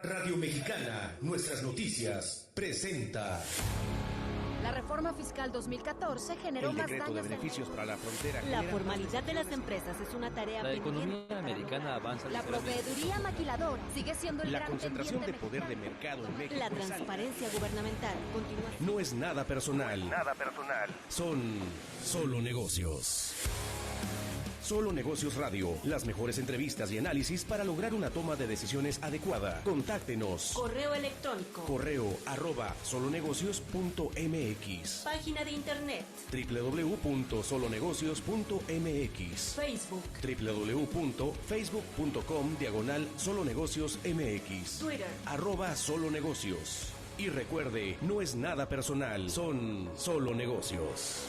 Radio Mexicana, nuestras noticias, presenta. La reforma fiscal 2014 generó el más decreto daños de beneficios para la frontera. La formalidad de las empresas es una tarea La pendiente. economía americana avanza. La proveeduría maquiladora sigue siendo el La gran concentración de pendiente poder de mexicano. mercado en México. La es alta. transparencia gubernamental continúa. No es nada personal. Nada personal. Son solo negocios. Solo Negocios Radio. Las mejores entrevistas y análisis para lograr una toma de decisiones adecuada. Contáctenos. Correo electrónico. Correo@solonegocios.mx. Página de internet. www.solonegocios.mx. Facebook. www.facebook.com/solonegociosmx. Twitter. @solonegocios. Y recuerde, no es nada personal, son solo negocios.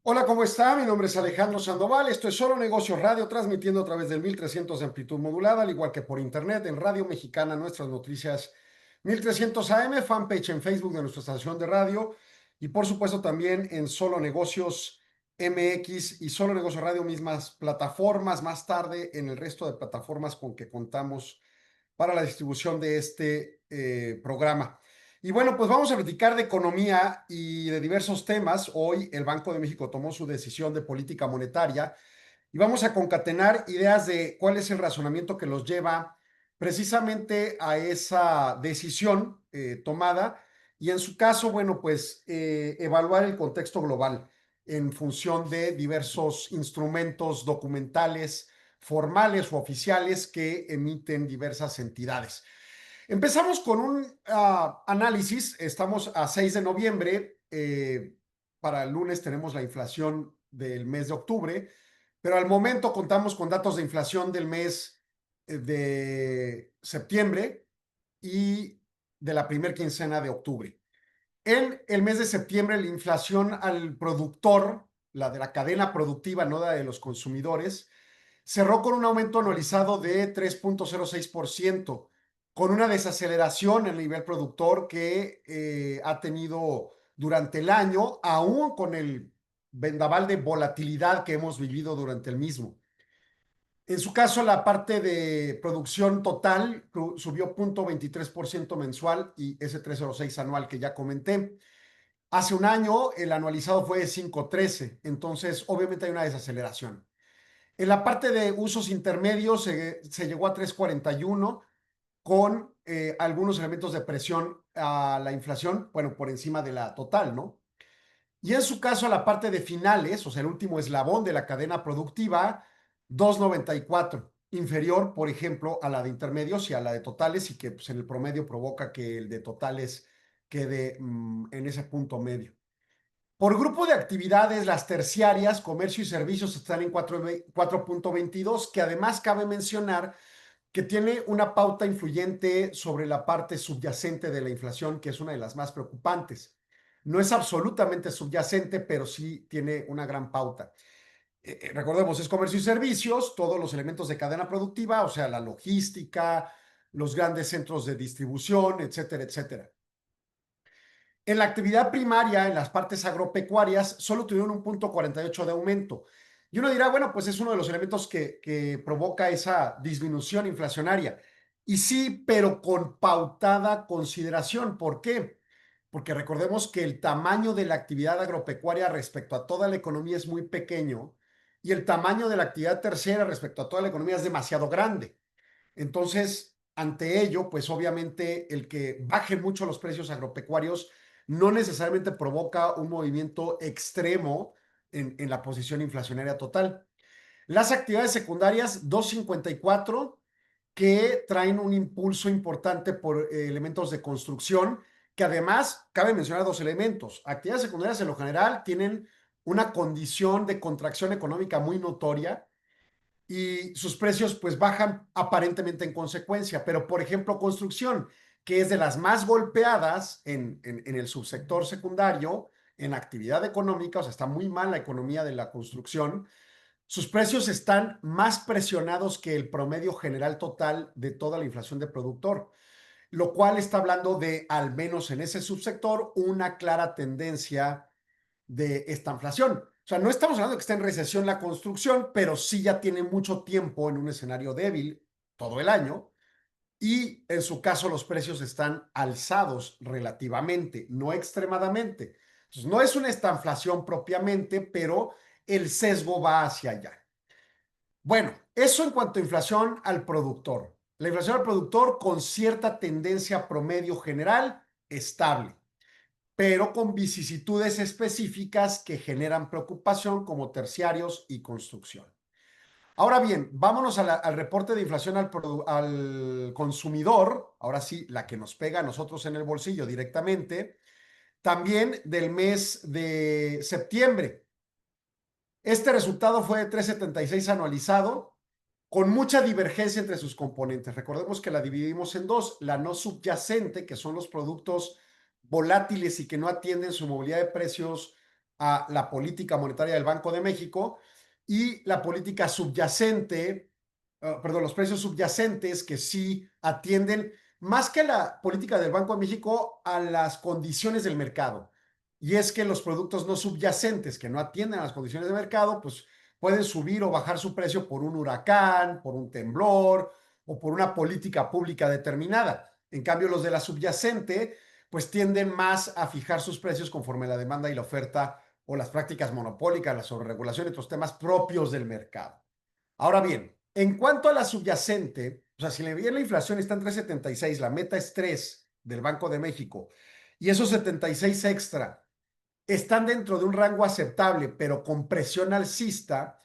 Hola, ¿cómo está? Mi nombre es Alejandro Sandoval. Esto es Solo Negocios Radio, transmitiendo a través del 1300 de amplitud modulada, al igual que por internet en Radio Mexicana, nuestras noticias 1300 AM, fanpage en Facebook de nuestra estación de radio y por supuesto también en Solo Negocios MX y Solo Negocios Radio, mismas plataformas, más tarde en el resto de plataformas con que contamos para la distribución de este programa. Y bueno, pues vamos a platicar de economía y de diversos temas. Hoy el Banco de México tomó su decisión de política monetaria y vamos a concatenar ideas de cuál es el razonamiento que los lleva precisamente a esa decisión tomada y en su caso, bueno, pues evaluar el contexto global en función de diversos instrumentos documentales, formales o oficiales que emiten diversas entidades. Empezamos con un análisis. Estamos a 6 de noviembre. Para el lunes tenemos la inflación del mes de octubre, pero al momento contamos con datos de inflación del mes de septiembre y de la primera quincena de octubre. En el mes de septiembre, la inflación al productor, la de la cadena productiva, no la de los consumidores, cerró con un aumento anualizado de 3.06%, con una desaceleración en el nivel productor que ha tenido durante el año, aún con el vendaval de volatilidad que hemos vivido durante el mismo. En su caso, la parte de producción total subió 0.23% mensual y ese 3.06 anual que ya comenté. Hace un año el anualizado fue de 5.13, entonces obviamente hay una desaceleración. En la parte de usos intermedios se llegó a 3.41 con algunos elementos de presión a la inflación, bueno, por encima de la total, ¿no? Y en su caso, la parte de finales, o sea, el último eslabón de la cadena productiva, 2.94, inferior, por ejemplo, a la de intermedios y a la de totales, y que pues, en el promedio provoca que el de totales quede en ese punto medio. Por grupo de actividades, las terciarias, comercio y servicios están en 4.22, que además cabe mencionar que tiene una pauta influyente sobre la parte subyacente de la inflación, que es una de las más preocupantes. No es absolutamente subyacente, pero sí tiene una gran pauta. Recordemos, es comercio y servicios, todos los elementos de cadena productiva, o sea, la logística, los grandes centros de distribución, etcétera, etcétera. En la actividad primaria, en las partes agropecuarias, solo tuvieron un 0.48 de aumento. Y uno dirá, bueno, pues es uno de los elementos que provoca esa disminución inflacionaria. Y sí, pero con pautada consideración. ¿Por qué? Porque recordemos que el tamaño de la actividad agropecuaria respecto a toda la economía es muy pequeño y el tamaño de la actividad terciaria respecto a toda la economía es demasiado grande. Entonces, ante ello, pues obviamente el que bajen mucho los precios agropecuarios no necesariamente provoca un movimiento extremo en la posición inflacionaria total. Las actividades secundarias, 2.54, que traen un impulso importante por elementos de construcción, que además cabe mencionar dos elementos. Actividades secundarias en lo general tienen una condición de contracción económica muy notoria y sus precios pues bajan aparentemente en consecuencia, pero por ejemplo construcción, que es de las más golpeadas en el subsector secundario, en actividad económica, o sea, está muy mal la economía de la construcción, sus precios están más presionados que el promedio general total de toda la inflación de productor, lo cual está hablando de, al menos en ese subsector, una clara tendencia de esta inflación. O sea, no estamos hablando de que está en recesión la construcción, pero sí ya tiene mucho tiempo en un escenario débil todo el año. Y en su caso los precios están alzados relativamente, no extremadamente. Entonces, no es una estanflación propiamente, pero el sesgo va hacia allá. Bueno, eso en cuanto a inflación al productor. La inflación al productor con cierta tendencia promedio general estable, pero con vicisitudes específicas que generan preocupación como terciarios y construcción. Ahora bien, vámonos al reporte de inflación al consumidor, ahora sí, la que nos pega a nosotros en el bolsillo directamente, también del mes de septiembre. Este resultado fue de 3,76 anualizado, con mucha divergencia entre sus componentes. Recordemos que la dividimos en dos, la no subyacente, que son los productos volátiles y que no atienden su movilidad de precios a la política monetaria del Banco de México, y la política subyacente, perdón, los precios subyacentes que sí atienden más que la política del Banco de México a las condiciones del mercado. Y es que los productos no subyacentes que no atienden a las condiciones de mercado, pues pueden subir o bajar su precio por un huracán, por un temblor o por una política pública determinada. En cambio, los de la subyacente, pues tienden más a fijar sus precios conforme la demanda y la oferta o las prácticas monopólicas, la sobreregulación y otros temas propios del mercado. Ahora bien, en cuanto a la subyacente, o sea, si le bien la inflación está en 3,76, la meta es 3 del Banco de México, y esos 76 extra están dentro de un rango aceptable, pero con presión alcista,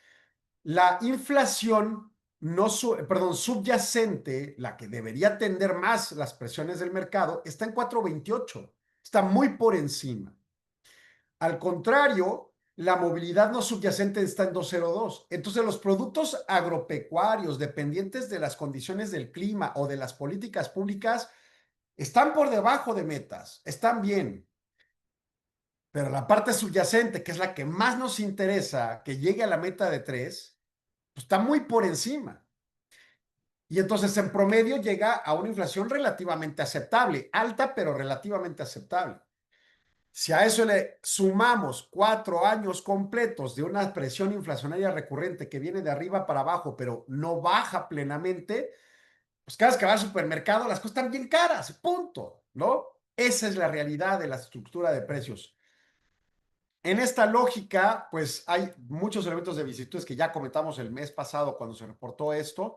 la inflación no subyacente, la que debería atender más las presiones del mercado, está en 4,28, está muy por encima. Al contrario, la movilidad no subyacente está en 2,02. Entonces, los productos agropecuarios dependientes de las condiciones del clima o de las políticas públicas están por debajo de metas, están bien. Pero la parte subyacente, que es la que más nos interesa, que llegue a la meta de 3, pues está muy por encima. Y entonces en promedio llega a una inflación relativamente aceptable, alta pero relativamente aceptable. Si a eso le sumamos 4 años completos de una presión inflacionaria recurrente que viene de arriba para abajo, pero no baja plenamente, pues cada vez que va al supermercado las cosas están bien caras, punto, ¿no? Esa es la realidad de la estructura de precios. En esta lógica, pues hay muchos elementos de vicisitudes que ya comentamos el mes pasado cuando se reportó esto,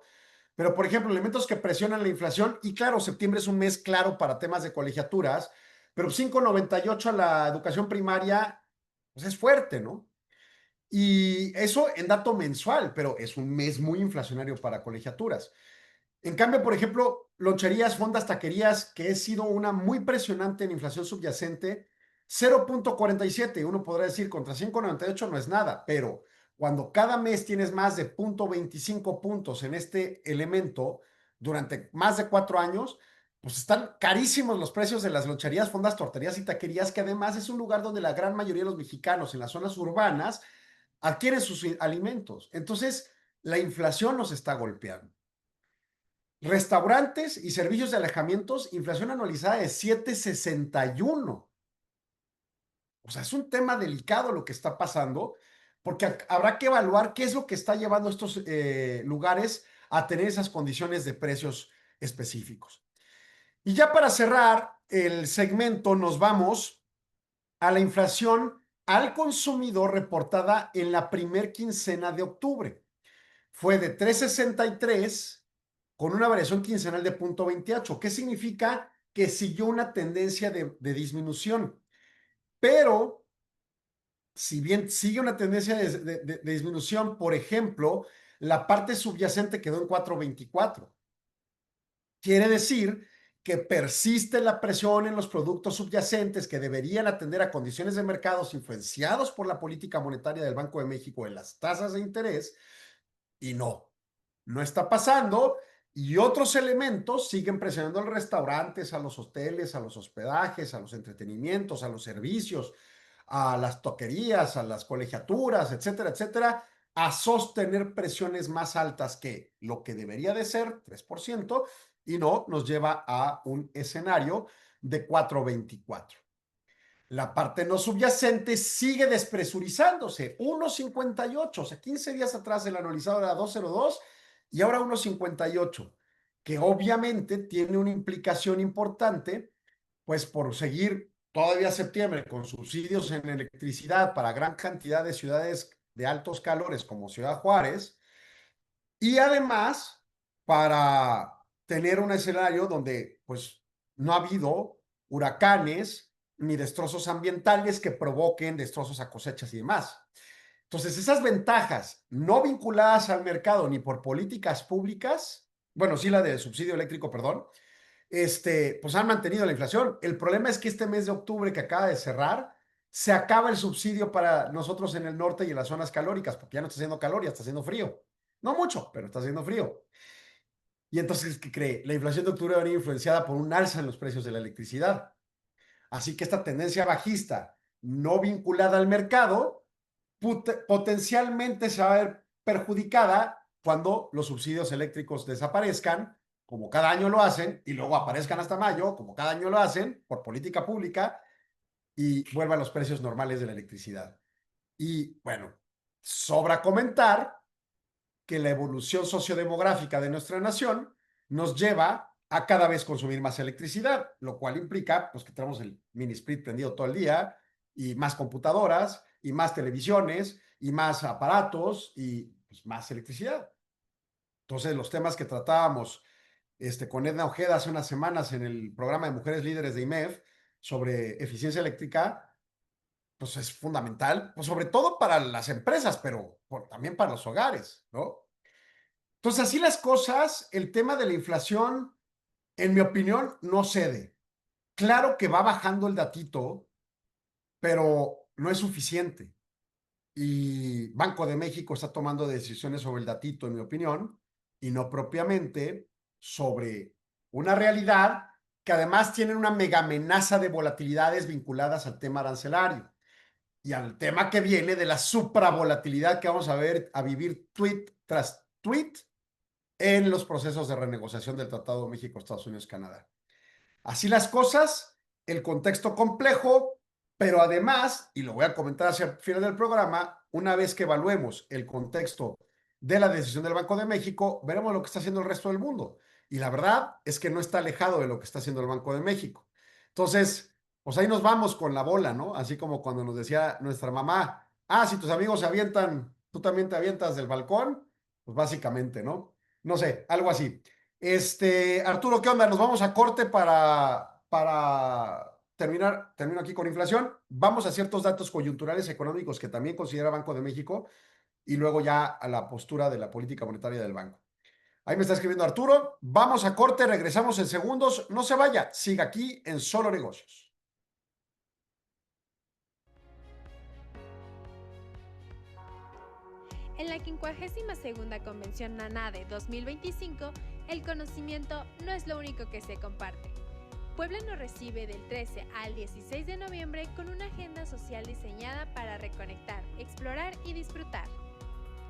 pero por ejemplo, elementos que presionan la inflación, y claro, septiembre es un mes claro para temas de colegiaturas, pero 5,98 a la educación primaria, pues es fuerte, ¿no? Y eso en dato mensual, pero es un mes muy inflacionario para colegiaturas. En cambio, por ejemplo, loncherías, fondas, taquerías, que ha sido una muy presionante en inflación subyacente, 0,47. Uno podrá decir, contra 5,98 no es nada, pero cuando cada mes tienes más de 0,25 puntos en este elemento durante más de 4 años, pues están carísimos los precios de las loncherías, fondas, torterías y taquerías, que además es un lugar donde la gran mayoría de los mexicanos en las zonas urbanas adquieren sus alimentos. Entonces, la inflación nos está golpeando. Restaurantes y servicios de alojamientos, inflación anualizada de 7,61. O sea, es un tema delicado lo que está pasando, porque habrá que evaluar qué es lo que está llevando a estos lugares a tener esas condiciones de precios específicos. Y ya para cerrar el segmento, nos vamos a la inflación al consumidor reportada en la primer quincena de octubre. Fue de 3,63 con una variación quincenal de 0,28. ¿Qué significa? Que siguió una tendencia de disminución. Pero, si bien sigue una tendencia de disminución, por ejemplo, la parte subyacente quedó en 4,24. Quiere decir que persiste la presión en los productos subyacentes que deberían atender a condiciones de mercados influenciados por la política monetaria del Banco de México en las tasas de interés, y no está pasando, y otros elementos siguen presionando a los restaurantes, a los hoteles, a los hospedajes, a los entretenimientos, a los servicios, a las toquerías, a las colegiaturas, etcétera, etcétera, a sostener presiones más altas que lo que debería de ser, 3%, y no nos lleva a un escenario de 4,24. La parte no subyacente sigue despresurizándose, 1,58, o sea, 15 días atrás el anualizado era 2,02 y ahora 1,58, que obviamente tiene una implicación importante, pues por seguir todavía septiembre con subsidios en electricidad para gran cantidad de ciudades de altos calores como Ciudad Juárez, y además para tener un escenario donde pues no ha habido huracanes ni destrozos ambientales que provoquen destrozos a cosechas y demás. Entonces, esas ventajas no vinculadas al mercado ni por políticas públicas, bueno, sí la de subsidio eléctrico, perdón, pues han mantenido la inflación. El problema es que este mes de octubre que acaba de cerrar, se acaba el subsidio para nosotros en el norte y en las zonas calóricas, porque ya no está haciendo calor, ya está haciendo frío. No mucho, pero está haciendo frío. Y entonces, ¿qué cree? La inflación de octubre va a venir influenciada por un alza en los precios de la electricidad. Así que esta tendencia bajista no vinculada al mercado potencialmente se va a ver perjudicada cuando los subsidios eléctricos desaparezcan, como cada año lo hacen, y luego aparezcan hasta mayo, como cada año lo hacen, por política pública, y vuelvan los precios normales de la electricidad. Y bueno, sobra comentar que la evolución sociodemográfica de nuestra nación nos lleva a cada vez consumir más electricidad, lo cual implica pues, que tenemos el mini split prendido todo el día y más computadoras y más televisiones y más aparatos y pues, más electricidad. Entonces, los temas que tratábamos con Edna Ojeda hace unas semanas en el programa de Mujeres Líderes de IMEF sobre eficiencia eléctrica, pues es fundamental, pues sobre todo para las empresas, pero también para los hogares, ¿no? Entonces, así las cosas, el tema de la inflación, en mi opinión, no cede. Claro que va bajando el datito, pero no es suficiente. Y Banco de México está tomando decisiones sobre el datito, en mi opinión, y no propiamente sobre una realidad que además tiene una mega amenaza de volatilidades vinculadas al tema arancelario y al tema que viene de la supravolatilidad que vamos a ver, a vivir tweet tras tweet en los procesos de renegociación del Tratado México, Estados Unidos, Canadá. Así las cosas, el contexto complejo, pero además, y lo voy a comentar hacia el final del programa, una vez que evaluemos el contexto de la decisión del Banco de México, veremos lo que está haciendo el resto del mundo. Y la verdad es que no está alejado de lo que está haciendo el Banco de México. Entonces, pues ahí nos vamos con la bola, ¿no? Así como cuando nos decía nuestra mamá, si tus amigos se avientan, tú también te avientas del balcón, pues básicamente, ¿no? No sé, algo así. Arturo, ¿qué onda? Nos vamos a corte para termino aquí con inflación. Vamos a ciertos datos coyunturales económicos que también considera Banco de México y luego ya a la postura de la política monetaria del banco. Ahí me está escribiendo Arturo. Vamos a corte, regresamos en segundos. No se vaya, siga aquí en Solo Negocios. En la 52ª Convención NANADE 2025, el conocimiento no es lo único que se comparte. Puebla nos recibe del 13 al 16 de noviembre con una agenda social diseñada para reconectar, explorar y disfrutar.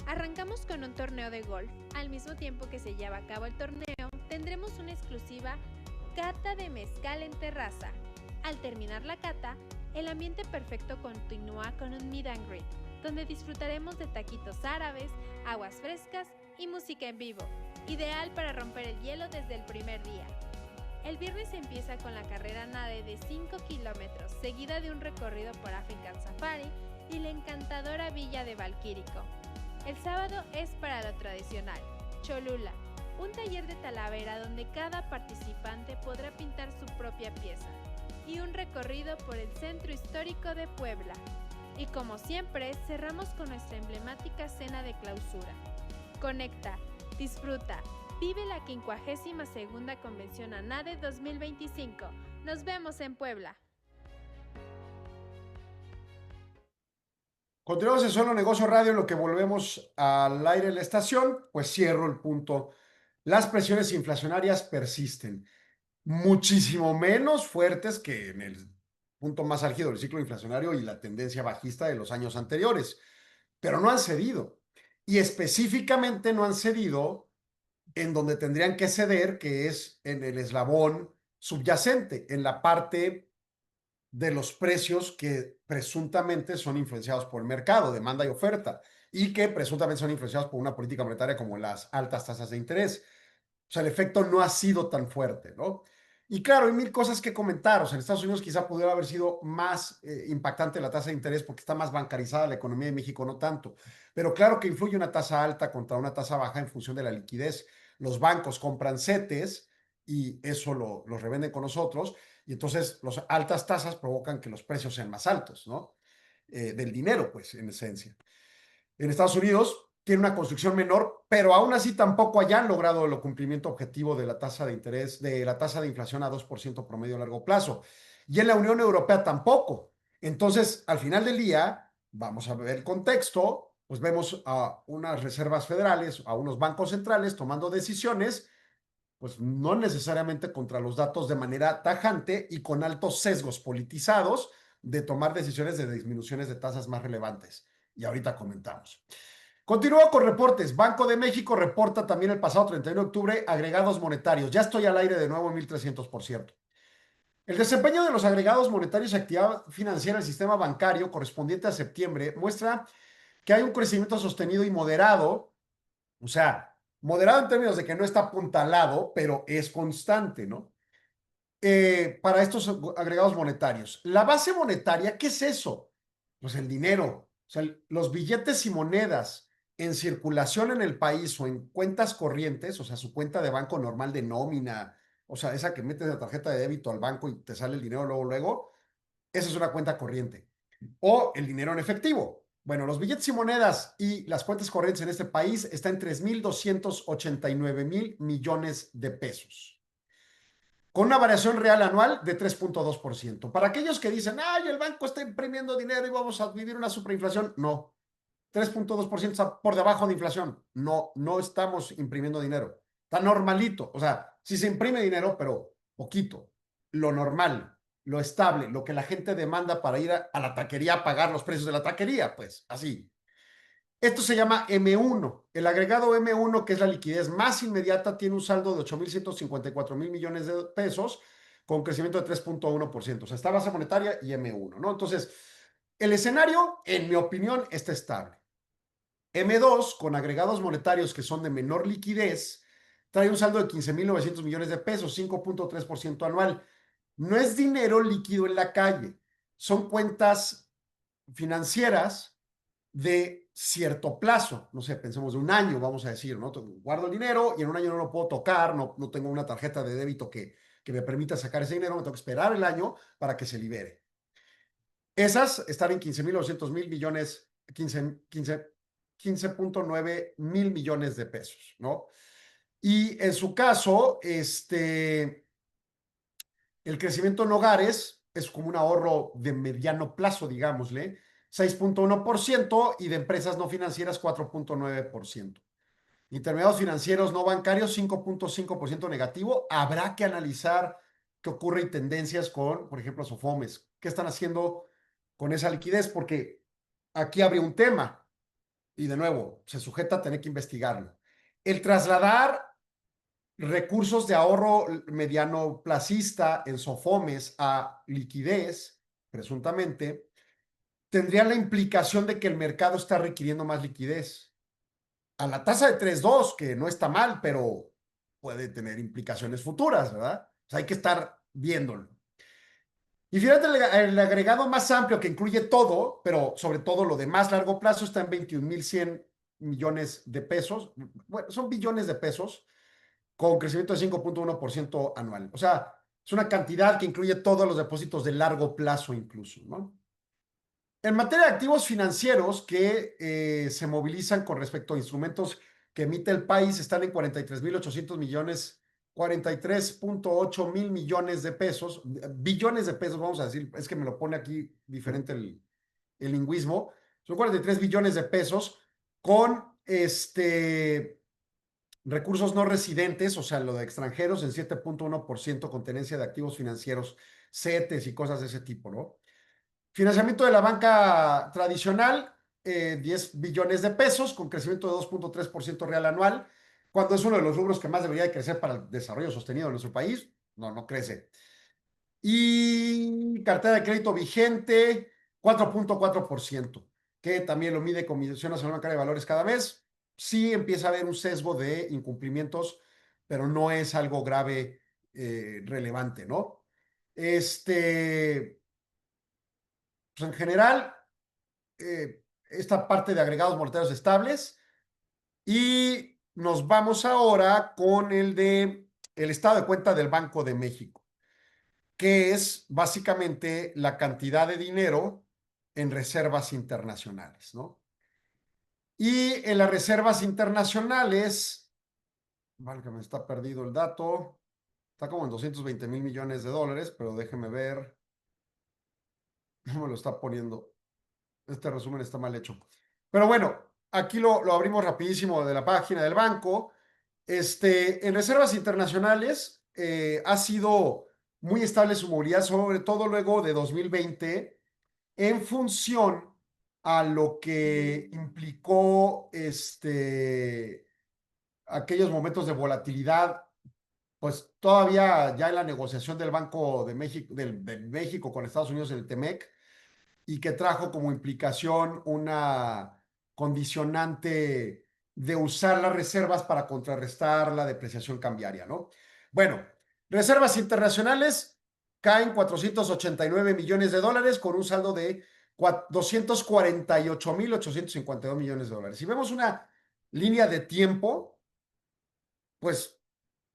Arrancamos con un torneo de golf. Al mismo tiempo que se lleva a cabo el torneo, tendremos una exclusiva cata de mezcal en terraza. Al terminar la cata, el ambiente perfecto continúa con un meet and greet, donde disfrutaremos de taquitos árabes, aguas frescas y música en vivo, ideal para romper el hielo desde el primer día. El viernes empieza con la carrera NADE de 5 kilómetros, seguida de un recorrido por African Safari y la encantadora villa de Valquírico. El sábado es para lo tradicional, Cholula, un taller de talavera donde cada participante podrá pintar su propia pieza, y un recorrido por el centro histórico de Puebla. Y como siempre, cerramos con nuestra emblemática cena de clausura. Conecta, disfruta, vive la 52ª Convención ANADE 2025. Nos vemos en Puebla. Continuamos en Solo Negocio Radio, en lo que volvemos al aire de la estación, pues cierro el punto. Las presiones inflacionarias persisten, muchísimo menos fuertes que en el punto más álgido del ciclo inflacionario y la tendencia bajista de los años anteriores, pero no han cedido. Y específicamente no han cedido en donde tendrían que ceder, que es en el eslabón subyacente, en la parte de los precios que presuntamente son influenciados por el mercado, demanda y oferta, y que presuntamente son influenciados por una política monetaria como las altas tasas de interés. O sea, el efecto no ha sido tan fuerte, ¿no? Y claro, hay mil cosas que comentar. O sea, en Estados Unidos quizá pudiera haber sido más impactante la tasa de interés porque está más bancarizada la economía de México, no tanto. Pero claro que influye una tasa alta contra una tasa baja en función de la liquidez. Los bancos compran CETES y eso los revenden con nosotros. Y entonces las altas tasas provocan que los precios sean más altos, ¿no? Del dinero, pues, en esencia. En Estados Unidos tiene una construcción menor, pero aún así tampoco hayan logrado el cumplimiento objetivo de la tasa de interés, de la tasa de inflación a 2% promedio a largo plazo. Y en la Unión Europea tampoco. Entonces, al final del día, vamos a ver el contexto, pues vemos a unas reservas federales, a unos bancos centrales tomando decisiones, pues no necesariamente contra los datos de manera tajante y con altos sesgos politizados de tomar decisiones de disminuciones de tasas más relevantes. Y ahorita comentamos. Continúo con reportes. Banco de México reporta también el pasado 31 de octubre agregados monetarios. Ya estoy al aire de nuevo en 1300, por cierto. El desempeño de los agregados monetarios y actividad financiera del sistema bancario correspondiente a septiembre muestra que hay un crecimiento sostenido y moderado, o sea, moderado en términos de que no está apuntalado, pero es constante, ¿no? Para estos agregados monetarios. La base monetaria, ¿qué es eso? Pues el dinero, o sea, los billetes y monedas en circulación en el país o en cuentas corrientes, o sea, su cuenta de banco normal de nómina, o sea, esa que metes la tarjeta de débito al banco y te sale el dinero luego, esa es una cuenta corriente. O el dinero en efectivo. Bueno, los billetes y monedas y las cuentas corrientes en este país están en 3,289 millones de pesos, con una variación real anual de 3,2%. Para aquellos que dicen, ay, el banco está imprimiendo dinero y vamos a vivir una superinflación, no. 3,2% está por debajo de inflación. No, no estamos imprimiendo dinero. Está normalito. O sea, sí se imprime dinero, pero poquito. Lo normal, lo estable, lo que la gente demanda para ir a la taquería a pagar los precios de la taquería, pues así. Esto se llama M1. El agregado M1, que es la liquidez más inmediata, tiene un saldo de 8,154 millones de pesos con crecimiento de 3,1%. O sea, está base monetaria y M1, ¿no? Entonces, el escenario, en mi opinión, está estable. M2, con agregados monetarios que son de menor liquidez, trae un saldo de 15,900 millones de pesos, 5,3% anual. No es dinero líquido en la calle, son cuentas financieras de cierto plazo, no sé, pensemos de un año, vamos a decir, ¿no? Guardo el dinero y en un año no lo puedo tocar, no tengo una tarjeta de débito que me permita sacar ese dinero, me tengo que esperar el año para que se libere. Esas están en 15,900 millones, 15,9 mil millones de pesos, ¿no? Y en su caso, el crecimiento en hogares es como un ahorro de mediano plazo, digámosle, 6,1%, y de empresas no financieras 4,9%. Intermediarios financieros no bancarios 5,5% negativo. Habrá que analizar qué ocurre y tendencias con, por ejemplo, Sofomes. ¿Qué están haciendo con esa liquidez? Porque aquí habría un tema y de nuevo se sujeta a tener que investigarlo. El trasladar recursos de ahorro mediano placista en Sofomes a liquidez, presuntamente, tendría la implicación de que el mercado está requiriendo más liquidez. A la tasa de 3,2, que no está mal, pero puede tener implicaciones futuras, ¿verdad? O sea, hay que estar viéndolo. Y fíjate, el agregado más amplio que incluye todo, pero sobre todo lo de más largo plazo, está en 21,100 millones de pesos. Bueno, son billones de pesos, con crecimiento de 5,1% anual. O sea, es una cantidad que incluye todos los depósitos de largo plazo incluso, ¿no? En materia de activos financieros que se movilizan con respecto a instrumentos que emite el país, están en 43,800 millones, 43,8 mil millones de pesos, billones de pesos, vamos a decir, es que me lo pone aquí diferente el lingüismo, son 43 billones de pesos con recursos no residentes, o sea, lo de extranjeros en 7,1% con tenencia de activos financieros, CETES y cosas de ese tipo, ¿no? Financiamiento de la banca tradicional, 10 billones de pesos con crecimiento de 2,3% real anual, cuando es uno de los rubros que más debería de crecer para el desarrollo sostenido de nuestro país. No crece. Y cartera de crédito vigente, 4.4%, que también lo mide Comisión Nacional Bancaria de Valores cada mes. Sí empieza a haber un sesgo de incumplimientos, pero no es algo grave, relevante, ¿no? Pues en general, esta parte de agregados monetarios estables. Y nos vamos ahora con el estado de cuenta del Banco de México, que es básicamente la cantidad de dinero en reservas internacionales, ¿no? Y en las reservas internacionales, vale que me está perdido el dato, está como en 220 mil millones de dólares, pero déjeme ver, no me lo está poniendo, este resumen está mal hecho. Pero bueno, aquí lo abrimos rapidísimo de la página del banco. En reservas internacionales ha sido muy estable su movilidad, sobre todo luego de 2020, en función a lo que implicó aquellos momentos de volatilidad, pues todavía ya en la negociación del Banco de México, de México con Estados Unidos en el TEMEC, y que trajo como implicación una condicionante de usar las reservas para contrarrestar la depreciación cambiaria, ¿no? Bueno, reservas internacionales caen 489 millones de dólares con un saldo de 248.852 millones de dólares. Si vemos una línea de tiempo, pues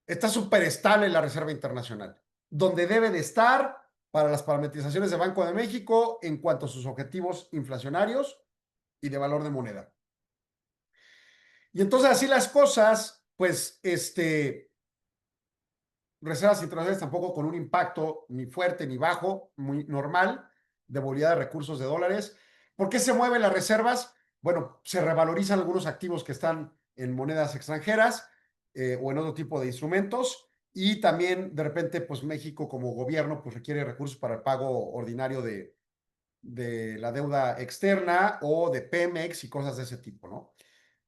está súper estable la reserva internacional, donde debe de estar para las parametrizaciones de Banco de México en cuanto a sus objetivos inflacionarios y de valor de moneda. Y entonces así las cosas, pues reservas internacionales tampoco con un impacto ni fuerte ni bajo, muy normal, de movilidad de recursos de dólares. ¿Por qué se mueven las reservas? Bueno, se revalorizan algunos activos que están en monedas extranjeras o en otro tipo de instrumentos. Y también, de repente, pues México como gobierno pues requiere recursos para el pago ordinario de la deuda externa o de Pemex y cosas de ese tipo, ¿no?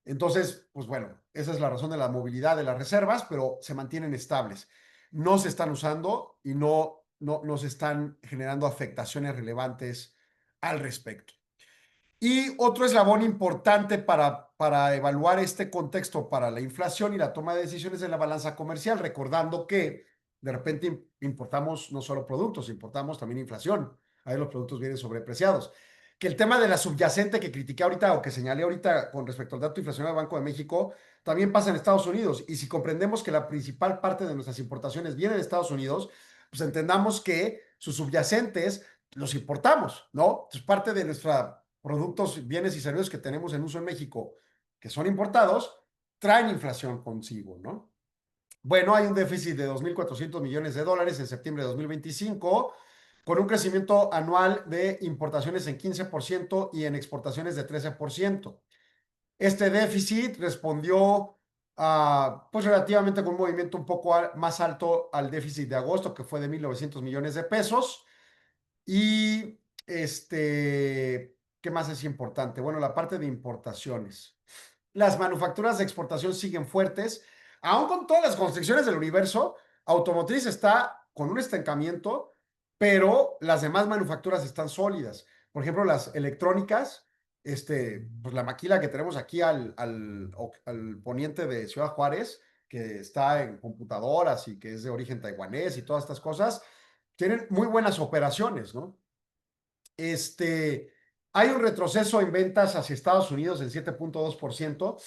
Entonces, pues bueno, esa es la razón de la movilidad de las reservas, pero se mantienen estables. No se están usando y no se están generando afectaciones relevantes al respecto. Y otro eslabón importante para evaluar este contexto para la inflación y la toma de decisiones de la balanza comercial, recordando que de repente importamos no solo productos, importamos también inflación. Ahí los productos vienen sobrepreciados. Que el tema de la subyacente que critiqué ahorita o que señalé ahorita con respecto al dato inflacionario del Banco de México, también pasa en Estados Unidos. Y si comprendemos que la principal parte de nuestras importaciones viene de Estados Unidos, pues entendamos que sus subyacentes los importamos, ¿no? Es parte de nuestra productos, bienes y servicios que tenemos en uso en México, que son importados, traen inflación consigo, ¿no? Bueno, hay un déficit de 2.400 millones de dólares en septiembre de 2025, con un crecimiento anual de importaciones en 15% y en exportaciones de 13%. Este déficit respondió pues relativamente con un movimiento un poco más alto al déficit de agosto, que fue de 1.900 millones de pesos. Y ¿qué más es importante? Bueno, la parte de importaciones. Las manufacturas de exportación siguen fuertes. Aún con todas las constricciones del universo, automotriz está con un estancamiento, pero las demás manufacturas están sólidas. Por ejemplo, las electrónicas, pues la maquila que tenemos aquí al poniente de Ciudad Juárez, que está en computadoras y que es de origen taiwanés y todas estas cosas, tienen muy buenas operaciones, ¿no? Hay un retroceso en ventas hacia Estados Unidos en 7.2%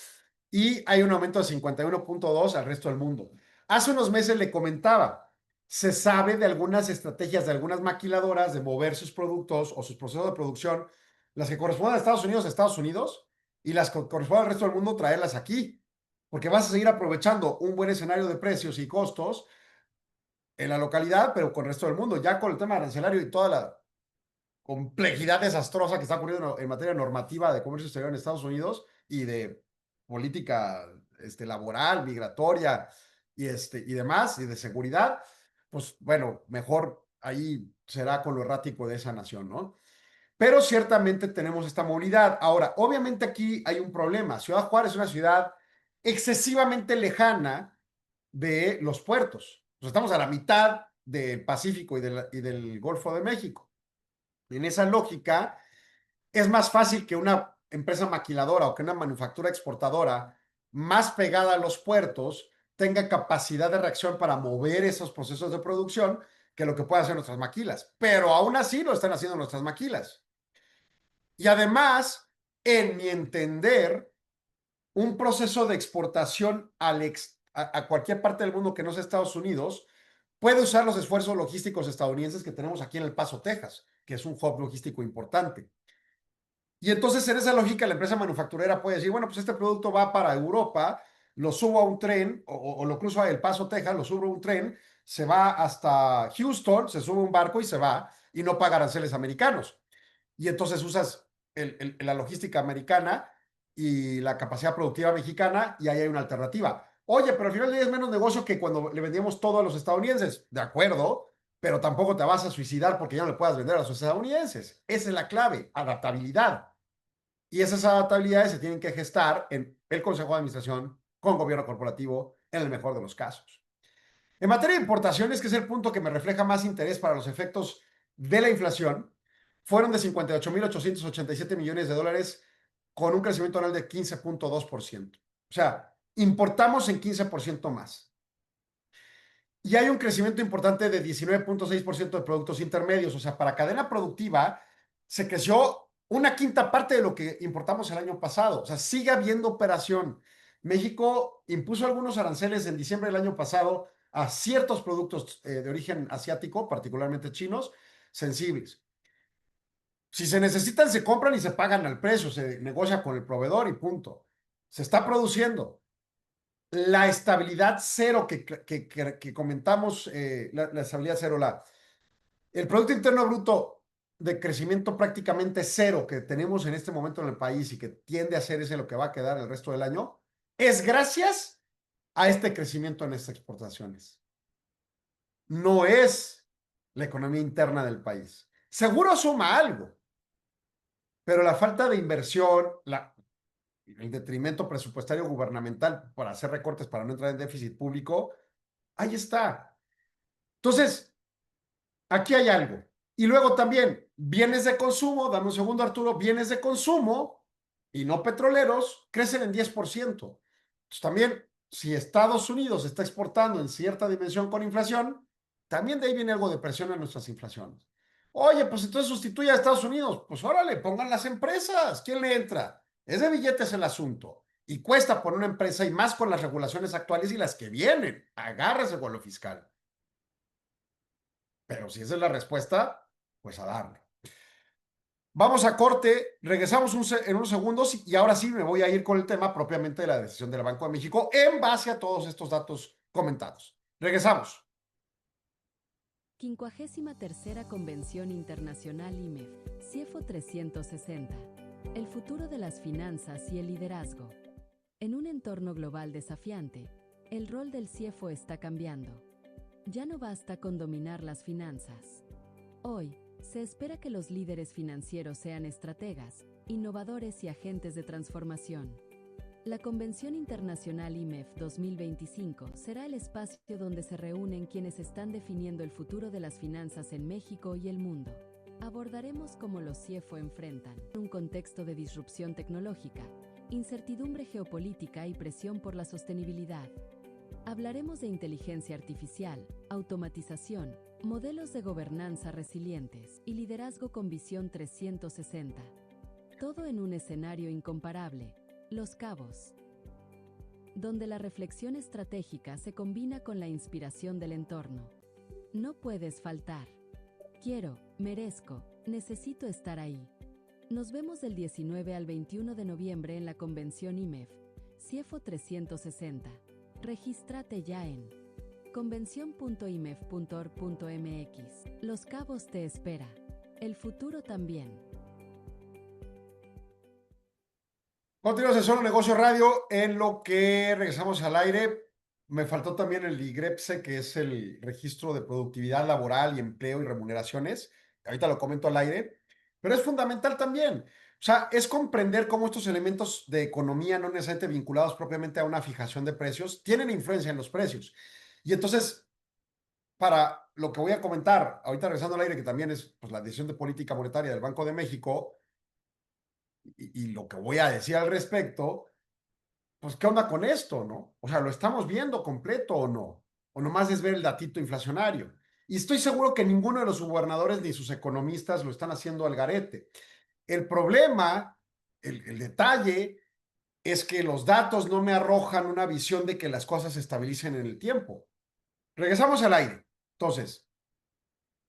y hay un aumento de 51.2% al resto del mundo. Hace unos meses le comentaba, se sabe de algunas estrategias de algunas maquiladoras de mover sus productos o sus procesos de producción, las que corresponden a Estados Unidos, y las que corresponden al resto del mundo, traerlas aquí, porque vas a seguir aprovechando un buen escenario de precios y costos en la localidad, pero con el resto del mundo. Ya con el tema arancelario y toda la complejidad desastrosa que está ocurriendo en materia normativa de comercio exterior en Estados Unidos y de política laboral, migratoria y demás, y de seguridad, pues bueno, mejor ahí será con lo errático de esa nación, ¿no? Pero ciertamente tenemos esta movilidad. Ahora, obviamente aquí hay un problema. Ciudad Juárez es una ciudad excesivamente lejana de los puertos. Pues estamos a la mitad del Pacífico y del Golfo de México. En esa lógica, es más fácil que una empresa maquiladora o que una manufactura exportadora más pegada a los puertos tenga capacidad de reacción para mover esos procesos de producción que lo que pueden hacer nuestras maquilas. Pero aún así lo están haciendo nuestras maquilas. Y además, en mi entender, un proceso de exportación a cualquier parte del mundo que no sea Estados Unidos puede usar los esfuerzos logísticos estadounidenses que tenemos aquí en El Paso, Texas, que es un hub logístico importante. Y entonces, en esa lógica, la empresa manufacturera puede decir, bueno, pues este producto va para Europa, lo subo a un tren o lo cruzo a El Paso, Texas, lo subo a un tren, se va hasta Houston, se sube a un barco y se va y no paga aranceles americanos. Y entonces usas la logística americana y la capacidad productiva mexicana y ahí hay una alternativa. Oye, pero al final del día es menos negocio que cuando le vendíamos todo a los estadounidenses. De acuerdo, pero tampoco te vas a suicidar porque ya no le puedas vender a los estadounidenses. Esa es la clave, adaptabilidad. Y esas adaptabilidades se tienen que gestar en el Consejo de Administración con gobierno corporativo en el mejor de los casos. En materia de importaciones, que es el punto que me refleja más interés para los efectos de la inflación, fueron de 58.887 millones de dólares con un crecimiento anual de 15.2%. O sea, importamos en 15% más. Y hay un crecimiento importante de 19.6% de productos intermedios. O sea, para cadena productiva se creció una quinta parte de lo que importamos el año pasado. O sea, sigue habiendo operación. México impuso algunos aranceles en diciembre del año pasado a ciertos productos de origen asiático, particularmente chinos, sensibles. Si se necesitan, se compran y se pagan al precio, se negocia con el proveedor y punto. Se está produciendo. La estabilidad cero que comentamos, la estabilidad cero, el Producto Interno Bruto de crecimiento prácticamente cero que tenemos en este momento en el país y que tiende a ser ese lo que va a quedar el resto del año, es gracias a este crecimiento en estas exportaciones. No es la economía interna del país. Seguro suma algo, pero la falta de inversión, el detrimento presupuestario gubernamental para hacer recortes para no entrar en déficit público, ahí está. Entonces, aquí hay algo. Y luego también, bienes de consumo, dame un segundo Arturo, bienes de consumo y no petroleros crecen en 10%. Entonces también, si Estados Unidos está exportando en cierta dimensión con inflación, también de ahí viene algo de presión en nuestras inflaciones. Oye, pues entonces sustituye a Estados Unidos. Pues órale, pongan las empresas. ¿Quién le entra? Es de billetes el asunto. Y cuesta poner una empresa y más con las regulaciones actuales y las que vienen. Agárrese con lo fiscal. Pero si esa es la respuesta, pues a darle. Vamos a corte, regresamos en unos segundos y ahora sí me voy a ir con el tema propiamente de la decisión del Banco de México en base a todos estos datos comentados. Regresamos. 53ª Convención Internacional IMEF, CIEFO 360. El futuro de las finanzas y el liderazgo. En un entorno global desafiante, el rol del CIEFO está cambiando. Ya no basta con dominar las finanzas. Hoy, se espera que los líderes financieros sean estrategas, innovadores y agentes de transformación. La Convención Internacional IMEF 2025 será el espacio donde se reúnen quienes están definiendo el futuro de las finanzas en México y el mundo. Abordaremos cómo los CIEFO enfrentan un contexto de disrupción tecnológica, incertidumbre geopolítica y presión por la sostenibilidad. Hablaremos de inteligencia artificial, automatización, modelos de gobernanza resilientes y liderazgo con visión 360. Todo en un escenario incomparable, Los Cabos, donde la reflexión estratégica se combina con la inspiración del entorno. No puedes faltar. Quiero, merezco, necesito estar ahí. Nos vemos del 19 al 21 de noviembre en la Convención IMEF, CIEFO 360. Regístrate ya en convención.imef.org.mx. Los Cabos te espera. El futuro también. Continuamos en Solo Negocio Radio, en lo que regresamos al aire. Me faltó también el IGREPSE, que es el registro de productividad laboral y empleo y remuneraciones. Ahorita lo comento al aire, pero es fundamental también. O sea, es comprender cómo estos elementos de economía, no necesariamente vinculados propiamente a una fijación de precios, tienen influencia en los precios. Y entonces, para lo que voy a comentar, ahorita regresando al aire, que también es pues, la decisión de política monetaria del Banco de México, y lo que voy a decir al respecto, pues, ¿qué onda con esto, no? O sea, ¿lo estamos viendo completo o no? O nomás es ver el datito inflacionario. Y estoy seguro que ninguno de los gobernadores ni sus economistas lo están haciendo al garete. El problema, el detalle, es que los datos no me arrojan una visión de que las cosas se estabilicen en el tiempo. Regresamos al aire. Entonces,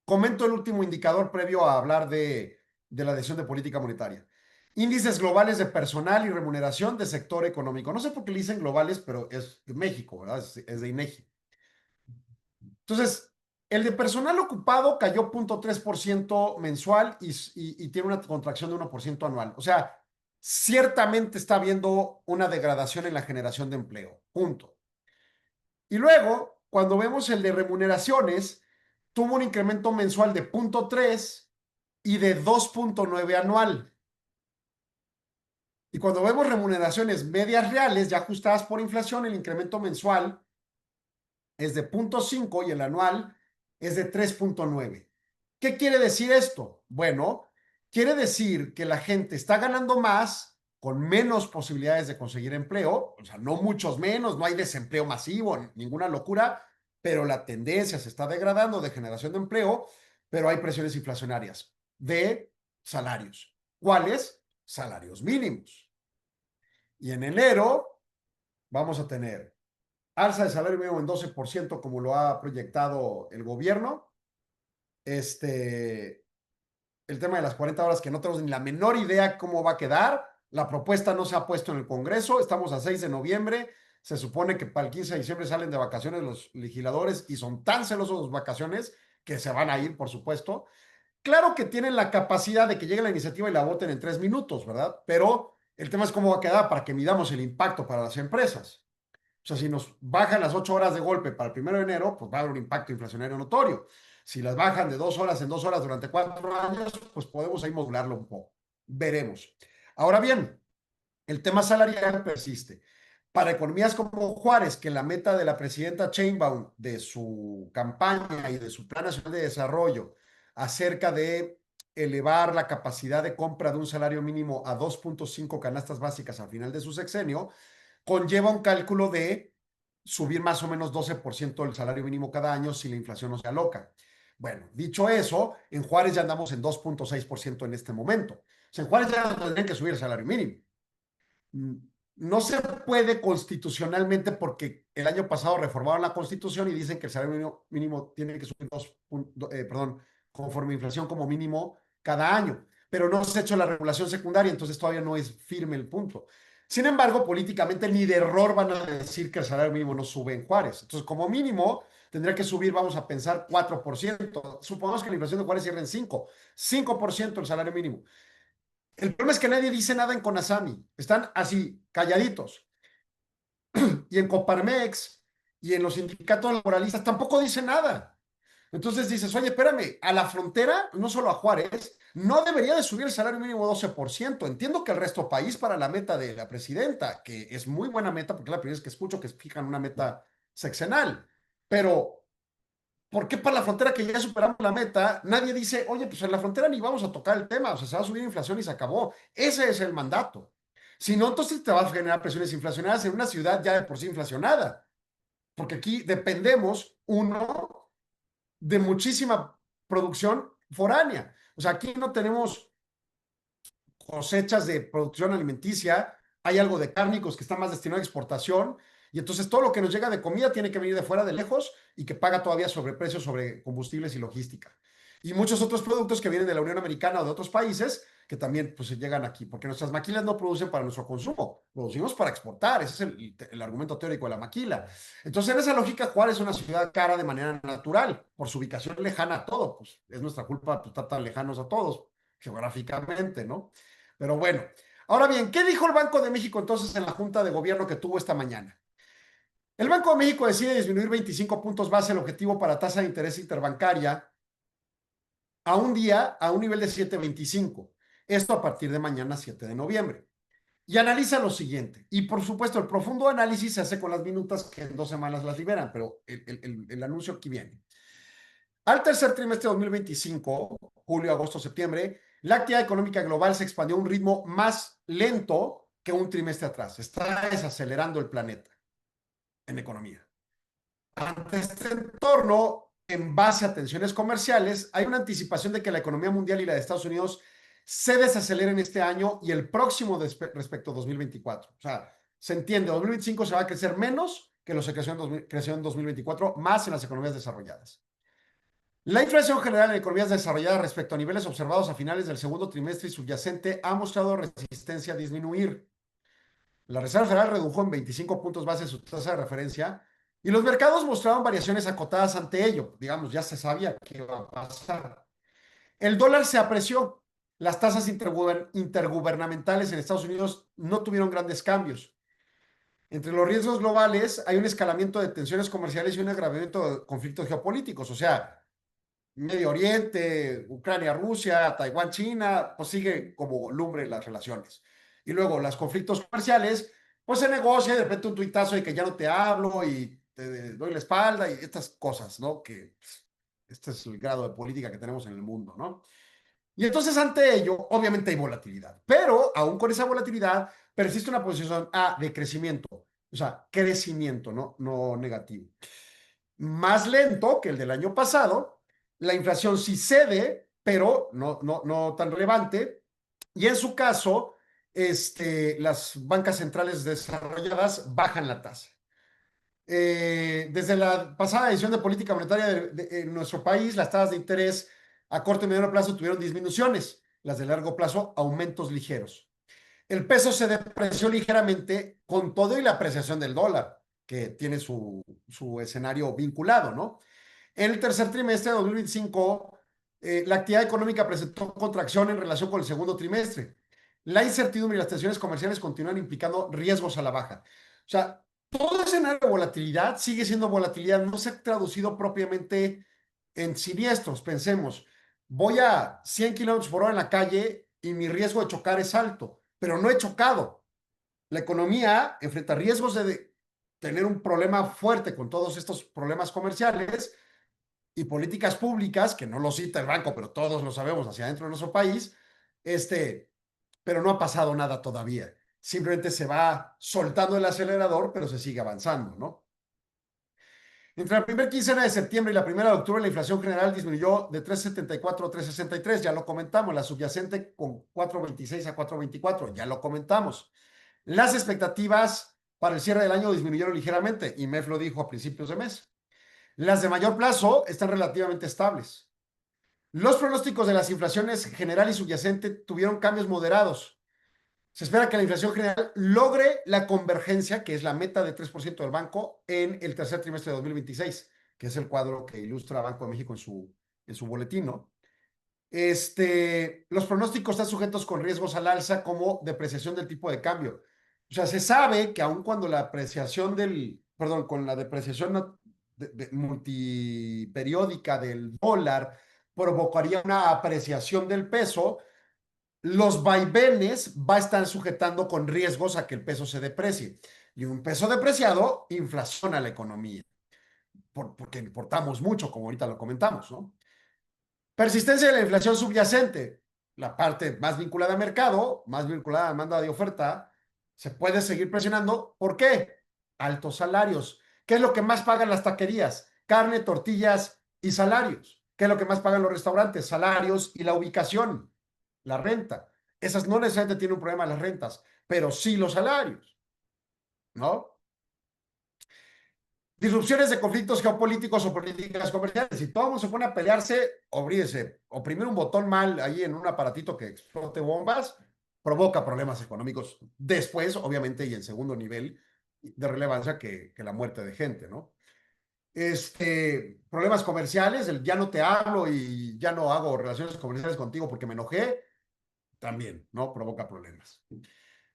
comento el último indicador previo a hablar de la decisión de política monetaria. Índices globales de personal y remuneración de sector económico. No sé por qué le dicen globales, pero es de México, ¿verdad? Es de INEGI. Entonces, el de personal ocupado cayó 0.3% mensual y tiene una contracción de 1% anual. O sea, ciertamente está habiendo una degradación en la generación de empleo. Punto. Y luego, cuando vemos el de remuneraciones, tuvo un incremento mensual de 0.3 y de 2.9 anual. Y cuando vemos remuneraciones medias reales ya ajustadas por inflación, el incremento mensual es de 0.5 y el anual es de 3.9. ¿Qué quiere decir esto? Bueno, quiere decir que la gente está ganando más con menos posibilidades de conseguir empleo, o sea, no muchos menos, no hay desempleo masivo, ninguna locura, pero la tendencia se está degradando de generación de empleo, pero hay presiones inflacionarias de salarios. ¿Cuáles? Salarios mínimos. Y en enero vamos a tener alza de salario mínimo en 12%, como lo ha proyectado el gobierno. El tema de las 40 horas, que no tenemos ni la menor idea cómo va a quedar. La propuesta no se ha puesto en el Congreso. Estamos a 6 de noviembre. Se supone que para el 15 de diciembre salen de vacaciones los legisladores y son tan celosos de las vacaciones que se van a ir, por supuesto. Claro que tienen la capacidad de que llegue la iniciativa y la voten en 3 minutos, ¿verdad? Pero el tema es cómo va a quedar para que midamos el impacto para las empresas. O sea, si nos bajan las 8 horas de golpe para el 1 de enero, pues va a haber un impacto inflacionario notorio. Si las bajan de 2 horas en 2 horas durante 4 años, pues podemos ahí modularlo un poco. Veremos. Ahora bien, el tema salarial persiste. Para economías como Juárez, que la meta de la presidenta Sheinbaum, de su campaña y de su Plan Nacional de Desarrollo, acerca de elevar la capacidad de compra de un salario mínimo a 2.5 canastas básicas al final de su sexenio, conlleva un cálculo de subir más o menos 12% del salario mínimo cada año si la inflación no se aloca. Bueno, dicho eso, en Juárez ya andamos en 2.6% en este momento. O sea, en Juárez ya no tendrían que subir el salario mínimo. No se puede constitucionalmente porque el año pasado reformaron la Constitución y dicen que el salario mínimo tiene que subir conforme inflación como mínimo cada año, pero no se ha hecho la regulación secundaria, entonces todavía no es firme el punto. Sin embargo, políticamente ni de error van a decir que el salario mínimo no sube en Juárez. Entonces, como mínimo, tendría que subir, vamos a pensar, 4%. Supongamos que la inflación de Juárez cierre en 5% el salario mínimo. El problema es que nadie dice nada en Conasami. Están así, calladitos. Y en Coparmex y en los sindicatos laboralistas tampoco dicen nada. Entonces dices, oye, espérame, a la frontera, no solo a Juárez, no debería de subir el salario mínimo 12%. Entiendo que el resto del país para la meta de la presidenta, que es muy buena meta, porque es la primera vez que escucho que fijan una meta sexenal. Pero ¿por qué para la frontera, que ya superamos la meta, nadie dice, oye, pues en la frontera ni vamos a tocar el tema, o sea, se va a subir la inflación y se acabó? Ese es el mandato. Si no, entonces te vas a generar presiones inflacionarias en una ciudad ya de por sí inflacionada. Porque aquí dependemos, uno, de muchísima producción foránea. O sea, aquí no tenemos cosechas de producción alimenticia, hay algo de cárnicos que está más destinado a exportación, y entonces todo lo que nos llega de comida tiene que venir de fuera, de lejos, y que paga todavía sobreprecios sobre combustibles y logística. Y muchos otros productos que vienen de la Unión Americana o de otros países que también pues llegan aquí, porque nuestras maquilas no producen para nuestro consumo, producimos para exportar. Ese es el argumento teórico de la maquila. Entonces, en esa lógica, Juárez es una ciudad cara de manera natural, por su ubicación lejana a todo, pues es nuestra culpa pues, estar tan lejanos a todos, geográficamente, ¿no? Pero bueno, ahora bien, ¿qué dijo el Banco de México entonces en la Junta de Gobierno que tuvo esta mañana? El Banco de México decide disminuir 25 puntos base el objetivo para tasa de interés interbancaria a un día a un nivel de 7.25. Esto a partir de mañana, 7 de noviembre. Y analiza lo siguiente. Y por supuesto, el profundo análisis se hace con las minutas que en 2 semanas las liberan, pero el anuncio aquí viene. Al tercer trimestre de 2025, julio, agosto, septiembre, la actividad económica global se expandió a un ritmo más lento que un trimestre atrás. Está desacelerando el planeta en economía. Ante este entorno, en base a tensiones comerciales, hay una anticipación de que la economía mundial y la de Estados Unidos se desaceleren este año y el próximo respecto a 2024. O sea, se entiende, 2025 se va a crecer menos que lo que creció en 2024, más en las economías desarrolladas. La inflación general en economías desarrolladas respecto a niveles observados a finales del segundo trimestre y subyacente ha mostrado resistencia a disminuir. La Reserva Federal redujo en 25 puntos base su tasa de referencia y los mercados mostraron variaciones acotadas ante ello. Digamos, ya se sabía qué iba a pasar. El dólar se apreció. Las tasas intergubernamentales en Estados Unidos no tuvieron grandes cambios. Entre los riesgos globales hay un escalamiento de tensiones comerciales y un agravamiento de conflictos geopolíticos. O sea, Medio Oriente, Ucrania, Rusia, Taiwán, China, pues sigue como lumbre las relaciones. Y luego los conflictos comerciales, pues se negocia y de repente un tuitazo de que ya no te hablo y te doy la espalda y estas cosas, ¿no? Que este es el grado de política que tenemos en el mundo, ¿no? Y entonces ante ello, obviamente hay volatilidad, pero aún con esa volatilidad persiste una posición de crecimiento, o sea, crecimiento, no negativo. Más lento que el del año pasado, la inflación sí cede, pero no tan relevante, y en su caso, las bancas centrales desarrolladas bajan la tasa. Desde la pasada edición de política monetaria en nuestro país, las tasas de interés a corto y mediano plazo tuvieron disminuciones, las de largo plazo aumentos ligeros. El peso se depreció ligeramente con todo y la apreciación del dólar, que tiene su escenario vinculado, ¿no? En el tercer trimestre de 2025, la actividad económica presentó contracción en relación con el segundo trimestre. La incertidumbre y las tensiones comerciales continúan implicando riesgos a la baja. O sea, todo escenario de volatilidad sigue siendo volatilidad, no se ha traducido propiamente en siniestros. Pensemos, voy a 100 kilómetros por hora en la calle y mi riesgo de chocar es alto, pero no he chocado. La economía enfrenta riesgos de tener un problema fuerte con todos estos problemas comerciales y políticas públicas, que no lo cita el banco, pero todos lo sabemos hacia adentro de nuestro país, pero no ha pasado nada todavía. Simplemente se va soltando el acelerador, pero se sigue avanzando, ¿no? Entre la primera quincena de septiembre y la primera de octubre, la inflación general disminuyó de 3,74 a 3,63, ya lo comentamos, la subyacente con 4,26 a 4,24, ya lo comentamos. Las expectativas para el cierre del año disminuyeron ligeramente, y MEF lo dijo a principios de mes. Las de mayor plazo están relativamente estables. Los pronósticos de las inflaciones general y subyacente tuvieron cambios moderados. Se espera que la inflación general logre la convergencia, que es la meta de 3% del banco, en el tercer trimestre de 2026, que es el cuadro que ilustra Banco de México en su boletín, ¿no? Los pronósticos están sujetos con riesgos al alza como depreciación del tipo de cambio. O sea, se sabe que aun cuando la apreciación con la depreciación multiperiódica del dólar provocaría una apreciación del peso, los vaivenes va a estar sujetando con riesgos a que el peso se deprecie. Y un peso depreciado inflaciona la economía, porque importamos mucho, como ahorita lo comentamos, ¿no? Persistencia de la inflación subyacente, la parte más vinculada al mercado, más vinculada a la demanda de oferta, se puede seguir presionando. ¿Por qué? Altos salarios. ¿Qué es lo que más pagan las taquerías? Carne, tortillas y salarios. ¿Qué es lo que más pagan los restaurantes? Salarios y la ubicación, la renta. Esas no necesariamente tienen un problema las rentas, pero sí los salarios, ¿no? Disrupciones de conflictos geopolíticos o políticas comerciales. Si todo el mundo se pone a pelearse, oprimir un botón mal ahí en un aparatito que explote bombas, provoca problemas económicos después, obviamente, y en segundo nivel de relevancia que la muerte de gente, ¿no? Problemas comerciales, el ya no te hablo y ya no hago relaciones comerciales contigo porque me enojé, también, ¿no? Provoca problemas.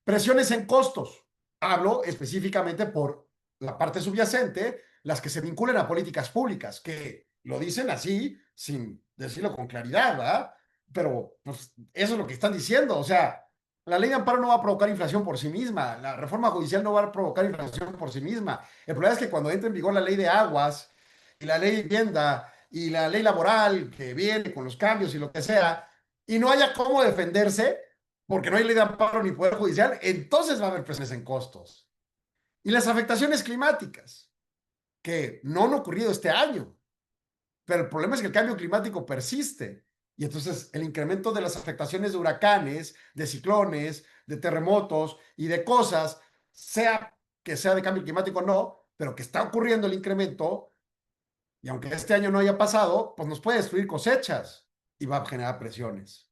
Presiones en costos. Hablo específicamente por la parte subyacente, las que se vinculan a políticas públicas, que lo dicen así, sin decirlo con claridad, ¿verdad? Pero pues, eso es lo que están diciendo. O sea, la ley de amparo no va a provocar inflación por sí misma, la reforma judicial no va a provocar inflación por sí misma. El problema es que cuando entre en vigor la ley de aguas y la ley de vivienda y la ley laboral que viene con los cambios y lo que sea, y no haya cómo defenderse, porque no hay ley de amparo ni poder judicial, entonces va a haber presiones en costos. Y las afectaciones climáticas, que no han ocurrido este año, pero el problema es que el cambio climático persiste. Y entonces el incremento de las afectaciones de huracanes, de ciclones, de terremotos y de cosas, sea que sea de cambio climático o no, pero que está ocurriendo el incremento, y aunque este año no haya pasado, pues nos puede destruir cosechas y va a generar presiones.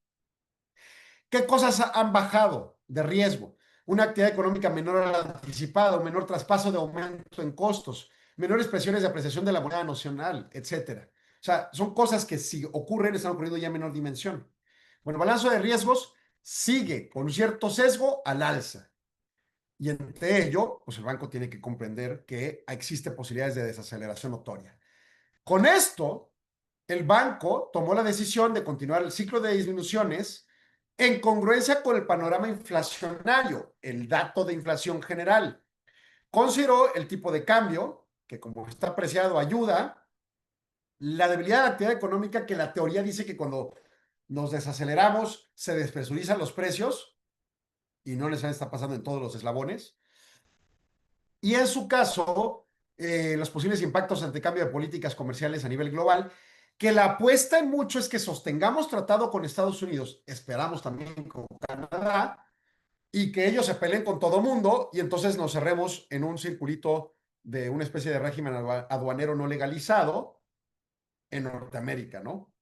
¿Qué cosas han bajado de riesgo? Una actividad económica menor a la anticipada, un menor traspaso de aumento en costos, menores presiones de apreciación de la moneda nacional, etcétera. O sea, son cosas que si ocurren, están ocurriendo ya en menor dimensión. Bueno, balance de riesgos sigue con un cierto sesgo al alza. Y entre ello, pues el banco tiene que comprender que existe posibilidades de desaceleración notoria. Con esto, el banco tomó la decisión de continuar el ciclo de disminuciones en congruencia con el panorama inflacionario, el dato de inflación general. Consideró el tipo de cambio, que como está apreciado ayuda, la debilidad de la actividad económica, que la teoría dice que cuando nos desaceleramos se despresurizan los precios, y no les está pasando en todos los eslabones. Y en su caso, los posibles impactos ante cambio de políticas comerciales a nivel global, que la apuesta en mucho es que sostengamos tratado con Estados Unidos, esperamos también con Canadá, y que ellos se peleen con todo mundo y entonces nos cerremos en un circulito de una especie de régimen aduanero no legalizado en Norteamérica, ¿no?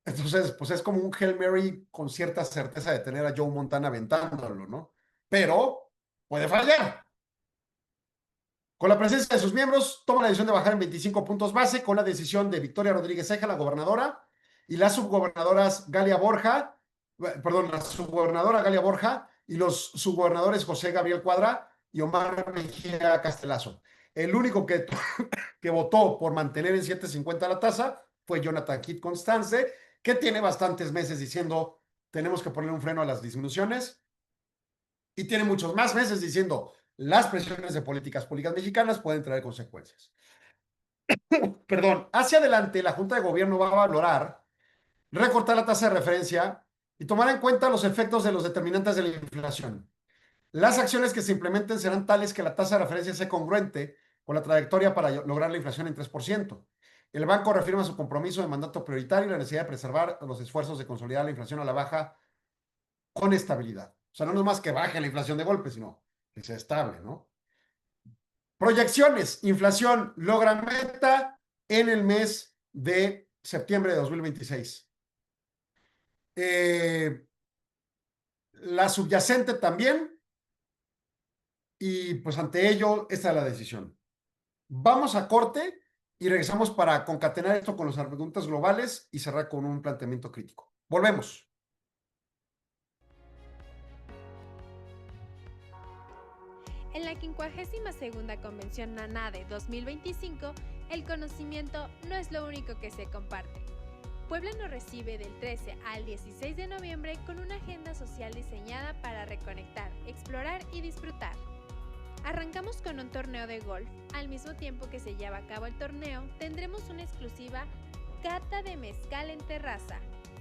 Entonces, pues es como un Hail Mary con cierta certeza de tener a Joe Montana aventándolo, ¿no? Pero puede fallar. Con la presencia de sus miembros, toma la decisión de bajar en 25 puntos base con la decisión de Victoria Rodríguez Ceja, la gobernadora, y las subgobernadoras Galia Borja, perdón, la subgobernadora Galia Borja y los subgobernadores José Gabriel Cuadra y Omar Mejía Castelazo. El único que votó por mantener en 7.50 la tasa fue Jonathan Kit Constance, que tiene bastantes meses diciendo tenemos que poner un freno a las disminuciones, y tiene muchos más meses diciendo las presiones de políticas públicas mexicanas pueden traer consecuencias. Perdón, hacia adelante la Junta de Gobierno va a valorar recortar la tasa de referencia y tomar en cuenta los efectos de los determinantes de la inflación. Las acciones que se implementen serán tales que la tasa de referencia sea congruente con la trayectoria para lograr la inflación en 3%. El banco reafirma su compromiso de mandato prioritario y la necesidad de preservar los esfuerzos de consolidar la inflación a la baja con estabilidad. O sea, no es más que baje la inflación de golpe, sino que sea estable, ¿no? Proyecciones. Inflación logra meta en el mes de septiembre de 2026. La subyacente también. Y pues ante ello, esta es la decisión. Vamos a corte y regresamos para concatenar esto con las preguntas globales y cerrar con un planteamiento crítico. Volvemos. En la 52ª Convención NANADE 2025, el conocimiento no es lo único que se comparte. Puebla nos recibe del 13 al 16 de noviembre con una agenda social diseñada para reconectar, explorar y disfrutar. Arrancamos con un torneo de golf. Al mismo tiempo que se lleva a cabo el torneo, tendremos una exclusiva cata de mezcal en terraza.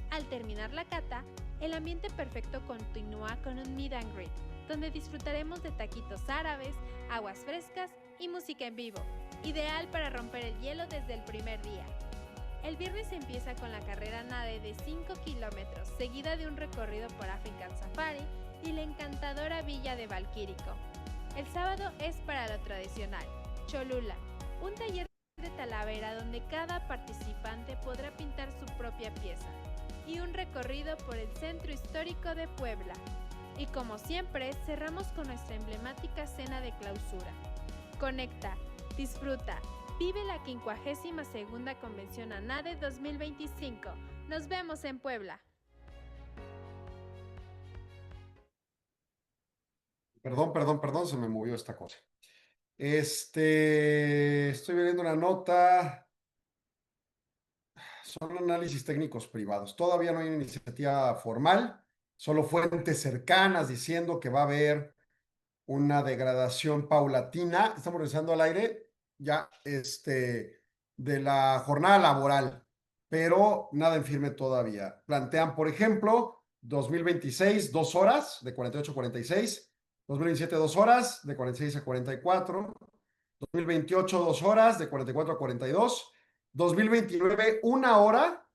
Al terminar la cata, el ambiente perfecto continúa con un meet and greet, donde disfrutaremos de taquitos árabes, aguas frescas y música en vivo, ideal para romper el hielo desde el primer día. El viernes empieza con la carrera NADE de 5 kilómetros, seguida de un recorrido por African Safari y la encantadora villa de Valquírico. El sábado es para lo tradicional, Cholula, un taller de talavera donde cada participante podrá pintar su propia pieza, y un recorrido por el centro histórico de Puebla. Y como siempre, cerramos con nuestra emblemática cena de clausura. Conecta, disfruta, vive la 52ª Convención ANADE 2025. Nos vemos en Puebla. Perdón, se me movió esta cosa. Estoy viendo una nota. Son análisis técnicos privados. Todavía no hay una iniciativa formal, solo fuentes cercanas diciendo que va a haber una degradación paulatina. Estamos regresando al aire. Ya, de la jornada laboral, pero nada en firme todavía. Plantean, por ejemplo, 2026, 2 horas, de 48 a 46, 2027, 2 horas, de 46 a 44, 2028, 2 horas, de 44 a 42, 2029, 1 hora,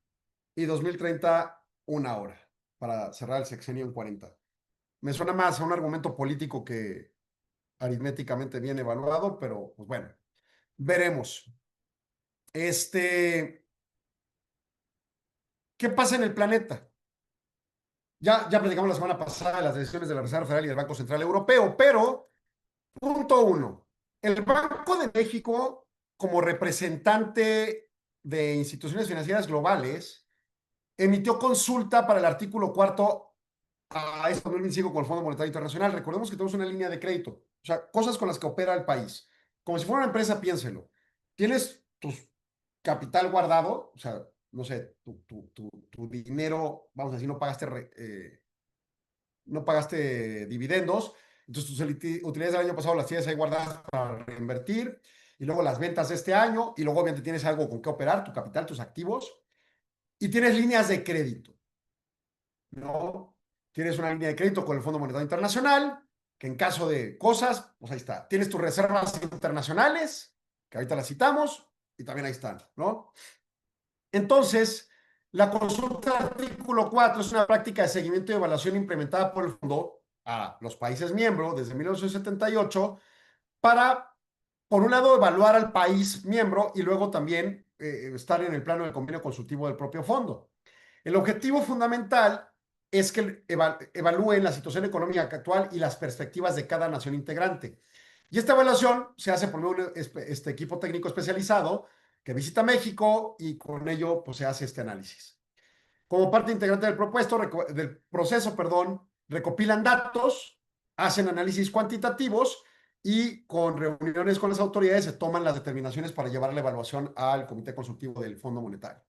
y 2030, 1 hora, para cerrar el sexenio en 40. Me suena más a un argumento político que aritméticamente bien evaluado, pero pues bueno, veremos. ¿Qué pasa en el planeta? Ya platicamos la semana pasada de las decisiones de la Reserva Federal y del Banco Central Europeo, pero, punto uno, el Banco de México, como representante de instituciones financieras globales, emitió consulta para el artículo 4 a este 2025 con el Fondo Monetario Internacional. Recordemos que tenemos una línea de crédito, o sea, cosas con las que opera el país. Como si fuera una empresa, piénselo. Tienes tu capital guardado, o sea, no sé, tu dinero, vamos a decir, no pagaste dividendos, entonces tus utilidades del año pasado las tienes ahí guardadas para reinvertir, y luego las ventas de este año, y luego obviamente tienes algo con qué operar, tu capital, tus activos, y tienes líneas de crédito, ¿no? Tienes una línea de crédito con el Fondo Monetario Internacional, que en caso de cosas, pues ahí está. Tienes tus reservas internacionales, que ahorita las citamos, y también ahí están, ¿no? Entonces, la consulta del artículo 4 es una práctica de seguimiento y evaluación implementada por el fondo a los países miembros desde 1978 para, por un lado, evaluar al país miembro y luego también estar en el plano del convenio consultivo del propio fondo. El objetivo fundamental es que evalúen la situación económica actual y las perspectivas de cada nación integrante. Y esta evaluación se hace por medio de este equipo técnico especializado que visita México y con ello pues, se hace este análisis. Como parte integrante del proceso, recopilan datos, hacen análisis cuantitativos y con reuniones con las autoridades se toman las determinaciones para llevar la evaluación al Comité Consultivo del Fondo Monetario.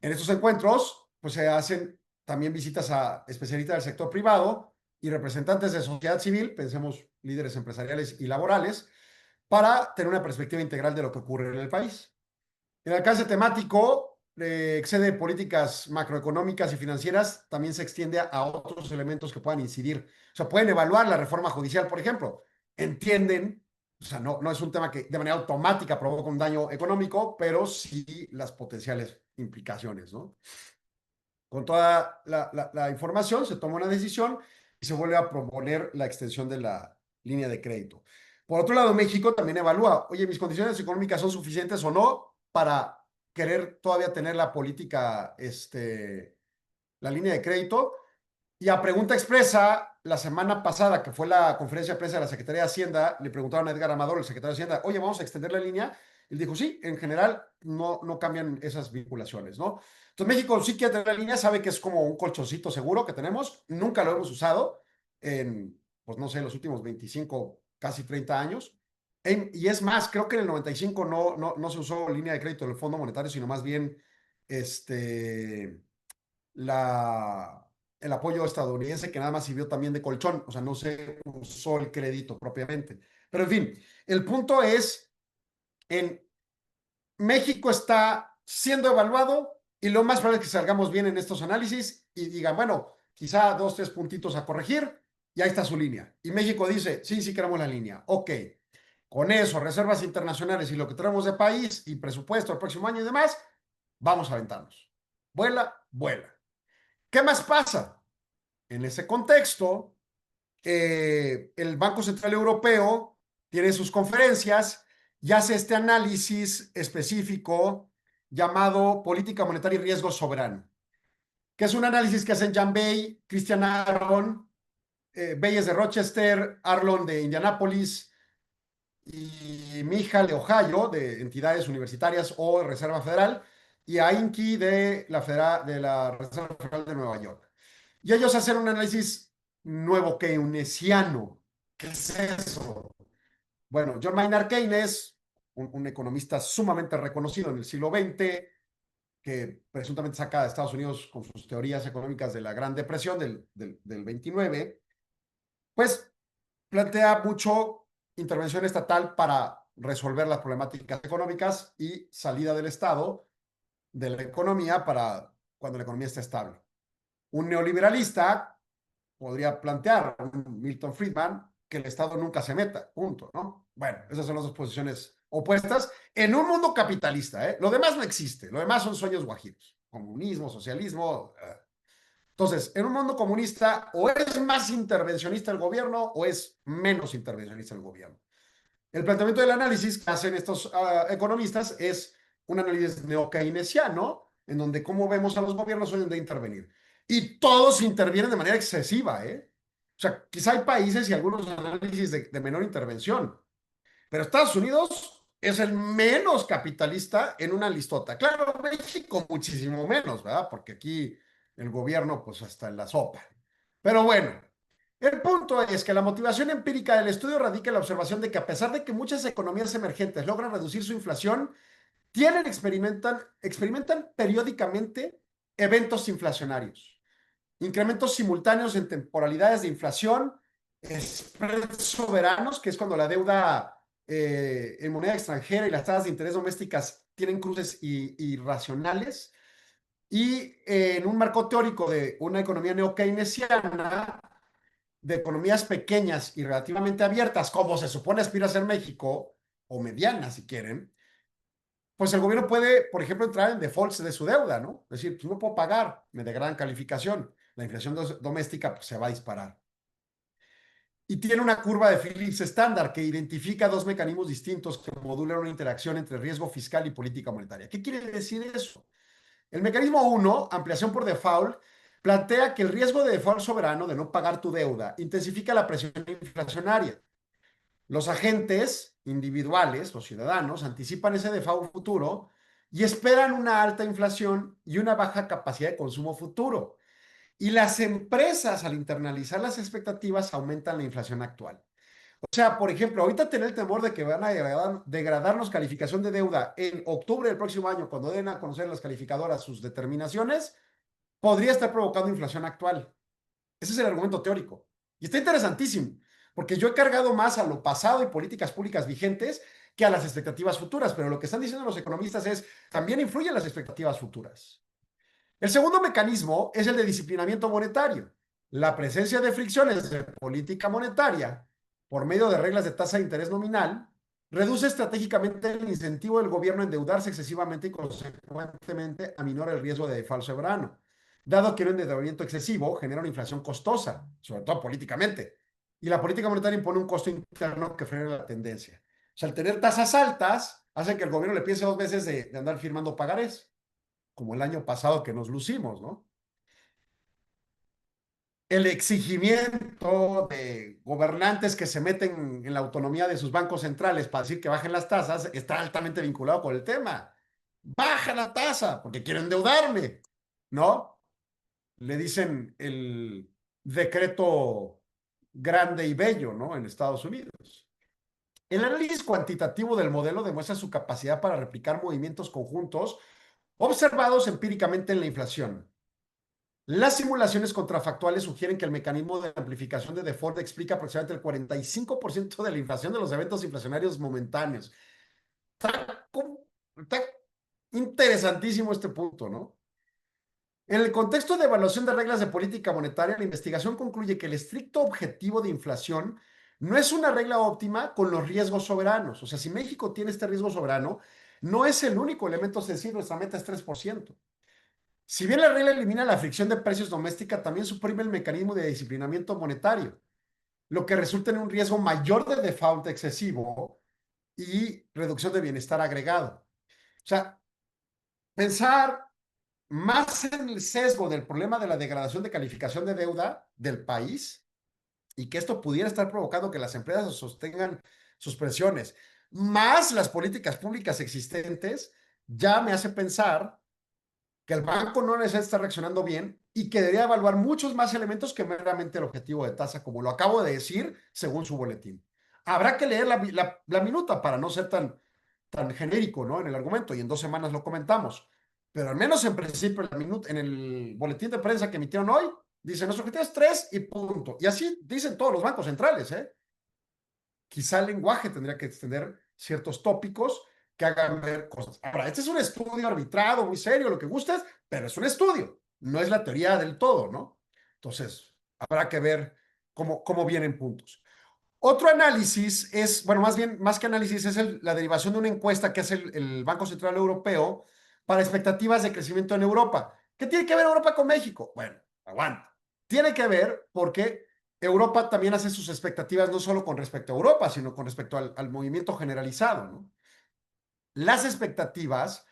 En estos encuentros, pues se hacen también visitas a especialistas del sector privado y representantes de sociedad civil, pensemos líderes empresariales y laborales, para tener una perspectiva integral de lo que ocurre en el país. El alcance temático excede políticas macroeconómicas y financieras, también se extiende a otros elementos que puedan incidir. O sea, pueden evaluar la reforma judicial, por ejemplo. Entienden, o sea, no es un tema que de manera automática provoca un daño económico, pero sí las potenciales implicaciones, ¿no? Con toda la información se toma una decisión y se vuelve a proponer la extensión de la línea de crédito. Por otro lado, México también evalúa, oye, ¿mis condiciones económicas son suficientes o no para querer todavía tener la política, la línea de crédito? Y a pregunta expresa, la semana pasada, que fue la conferencia de prensa de la Secretaría de Hacienda, le preguntaron a Edgar Amador, el secretario de Hacienda, oye, ¿vamos a extender la línea? Él dijo, sí, en general no cambian esas vinculaciones, ¿no? Entonces México sí quiere tener la línea, sabe que es como un colchoncito seguro que tenemos, nunca lo hemos usado en, pues no sé, los últimos 25, casi 30 años. Y es más, creo que en el 95 no se usó línea de crédito del Fondo Monetario, sino más bien el apoyo estadounidense, que nada más sirvió también de colchón, o sea, no se usó el crédito propiamente. Pero en fin, el punto es, en México está siendo evaluado y lo más probable es que salgamos bien en estos análisis y digan, bueno, quizá 2, 3 puntitos a corregir y ahí está su línea. Y México dice, sí, queremos la línea. Ok, con eso, reservas internacionales y lo que tenemos de país y presupuesto el próximo año y demás, vamos a aventarnos. Vuela. ¿Qué más pasa? En ese contexto, el Banco Central Europeo tiene sus conferencias y hace este análisis específico llamado Política Monetaria y Riesgo Soberano, que es un análisis que hacen Jan Bey, Christian Aron, Bey es de Rochester, Arlon de Indianápolis y Mijal de Ohio, de entidades universitarias o Reserva Federal, y Ainki de la Reserva Federal de Nueva York. Y ellos hacen un análisis nuevo keynesiano. ¿Qué es eso? Bueno, John Maynard Keynes, un economista sumamente reconocido en el siglo XX, que presuntamente saca de Estados Unidos con sus teorías económicas de la Gran Depresión del 29, pues plantea mucho intervención estatal para resolver las problemáticas económicas y salida del Estado, de la economía, para cuando la economía esté estable. Un neoliberalista podría plantear, un Milton Friedman, que el Estado nunca se meta, punto, ¿no? Bueno, esas son las dos posiciones opuestas en un mundo capitalista, ¿eh? Lo demás no existe, lo demás son sueños guajiros, comunismo, socialismo. Entonces, en un mundo comunista, o es más intervencionista el gobierno o es menos intervencionista el gobierno. El planteamiento del análisis que hacen estos economistas es un análisis neo-keynesiano, en donde cómo vemos a los gobiernos hoy en día intervenir. Y todos intervienen de manera excesiva, ¿eh? O sea, quizá hay países y algunos análisis de menor intervención, pero Estados Unidos es el menos capitalista en una listota. Claro, México muchísimo menos, ¿verdad? Porque aquí el gobierno, pues hasta en la sopa. Pero bueno, el punto es que la motivación empírica del estudio radica en la observación de que a pesar de que muchas economías emergentes logran reducir su inflación, experimentan periódicamente eventos inflacionarios, incrementos simultáneos en temporalidades de inflación, spreads soberanos, que es cuando la deuda en moneda extranjera y las tasas de interés domésticas tienen cruces irracionales, y en un marco teórico de una economía neo-keynesiana, de economías pequeñas y relativamente abiertas, como se supone aspira a ser México, o medianas si quieren, pues el gobierno puede, por ejemplo, entrar en defaults de su deuda, ¿no? Es decir, pues no puedo pagar, me degradan calificación, la inflación doméstica pues, se va a disparar. Y tiene una curva de Phillips estándar que identifica dos mecanismos distintos que modulan una interacción entre riesgo fiscal y política monetaria. ¿Qué quiere decir eso? El mecanismo 1, ampliación por default, plantea que el riesgo de default soberano, de no pagar tu deuda, intensifica la presión inflacionaria. Los agentes individuales, los ciudadanos, anticipan ese default futuro y esperan una alta inflación y una baja capacidad de consumo futuro. Y las empresas, al internalizar las expectativas, aumentan la inflación actual. O sea, por ejemplo, ahorita tener el temor de que van a degradarnos calificación de deuda en octubre del próximo año, cuando den a conocer las calificadoras sus determinaciones, podría estar provocando inflación actual. Ese es el argumento teórico. Y está interesantísimo, porque yo he cargado más a lo pasado y políticas públicas vigentes que a las expectativas futuras, pero lo que están diciendo los economistas es, también influyen las expectativas futuras. El segundo mecanismo es el de disciplinamiento monetario. La presencia de fricciones de política monetaria por medio de reglas de tasa de interés nominal reduce estratégicamente el incentivo del gobierno a endeudarse excesivamente y consecuentemente aminora el riesgo de default soberano, dado que un endeudamiento excesivo genera una inflación costosa, sobre todo políticamente, y la política monetaria impone un costo interno que frena la tendencia. O sea, al tener tasas altas, hace que el gobierno le piense dos veces de andar firmando pagarés, como el año pasado que nos lucimos, ¿no? El exigimiento de gobernantes que se meten en la autonomía de sus bancos centrales para decir que bajen las tasas está altamente vinculado con el tema. Baja la tasa porque quiero endeudarme, ¿no? Le dicen el decreto grande y bello, ¿no? En Estados Unidos. El análisis cuantitativo del modelo demuestra su capacidad para replicar movimientos conjuntos observados empíricamente en la inflación. Las simulaciones contrafactuales sugieren que el mecanismo de amplificación de default explica aproximadamente el 45% de la inflación de los eventos inflacionarios momentáneos. Está interesantísimo este punto, ¿no? En el contexto de evaluación de reglas de política monetaria, la investigación concluye que el estricto objetivo de inflación no es una regla óptima con los riesgos soberanos. O sea, si México tiene este riesgo soberano, no es el único elemento sensible, nuestra meta es 3%. Si bien la regla elimina la fricción de precios doméstica, también suprime el mecanismo de disciplinamiento monetario, lo que resulta en un riesgo mayor de default excesivo y reducción de bienestar agregado. O sea, pensar más en el sesgo del problema de la degradación de calificación de deuda del país y que esto pudiera estar provocando que las empresas sostengan sus presiones, más las políticas públicas existentes, ya me hace pensar que el banco no necesita estar reaccionando bien y que debería evaluar muchos más elementos que meramente el objetivo de tasa, como lo acabo de decir según su boletín. Habrá que leer la minuta para no ser tan genérico, ¿no? En el argumento, y en 2 semanas lo comentamos. Pero al menos en principio, en el boletín de prensa que emitieron hoy, dice, nuestro objetivo es 3 y punto. Y así dicen todos los bancos centrales, ¿eh? Quizá el lenguaje tendría que extender ciertos tópicos que hagan ver cosas. Ahora, este es un estudio arbitrado, muy serio, lo que gustes, pero es un estudio, no es la teoría del todo, ¿no? Entonces, habrá que ver cómo vienen puntos. Otro análisis es, bueno, más que análisis, es la derivación de una encuesta que hace el Banco Central Europeo para expectativas de crecimiento en Europa. ¿Qué tiene que ver Europa con México? Bueno, aguanta. Tiene que ver porque Europa también hace sus expectativas no solo con respecto a Europa, sino con respecto al movimiento generalizado, ¿no? Las expectativas,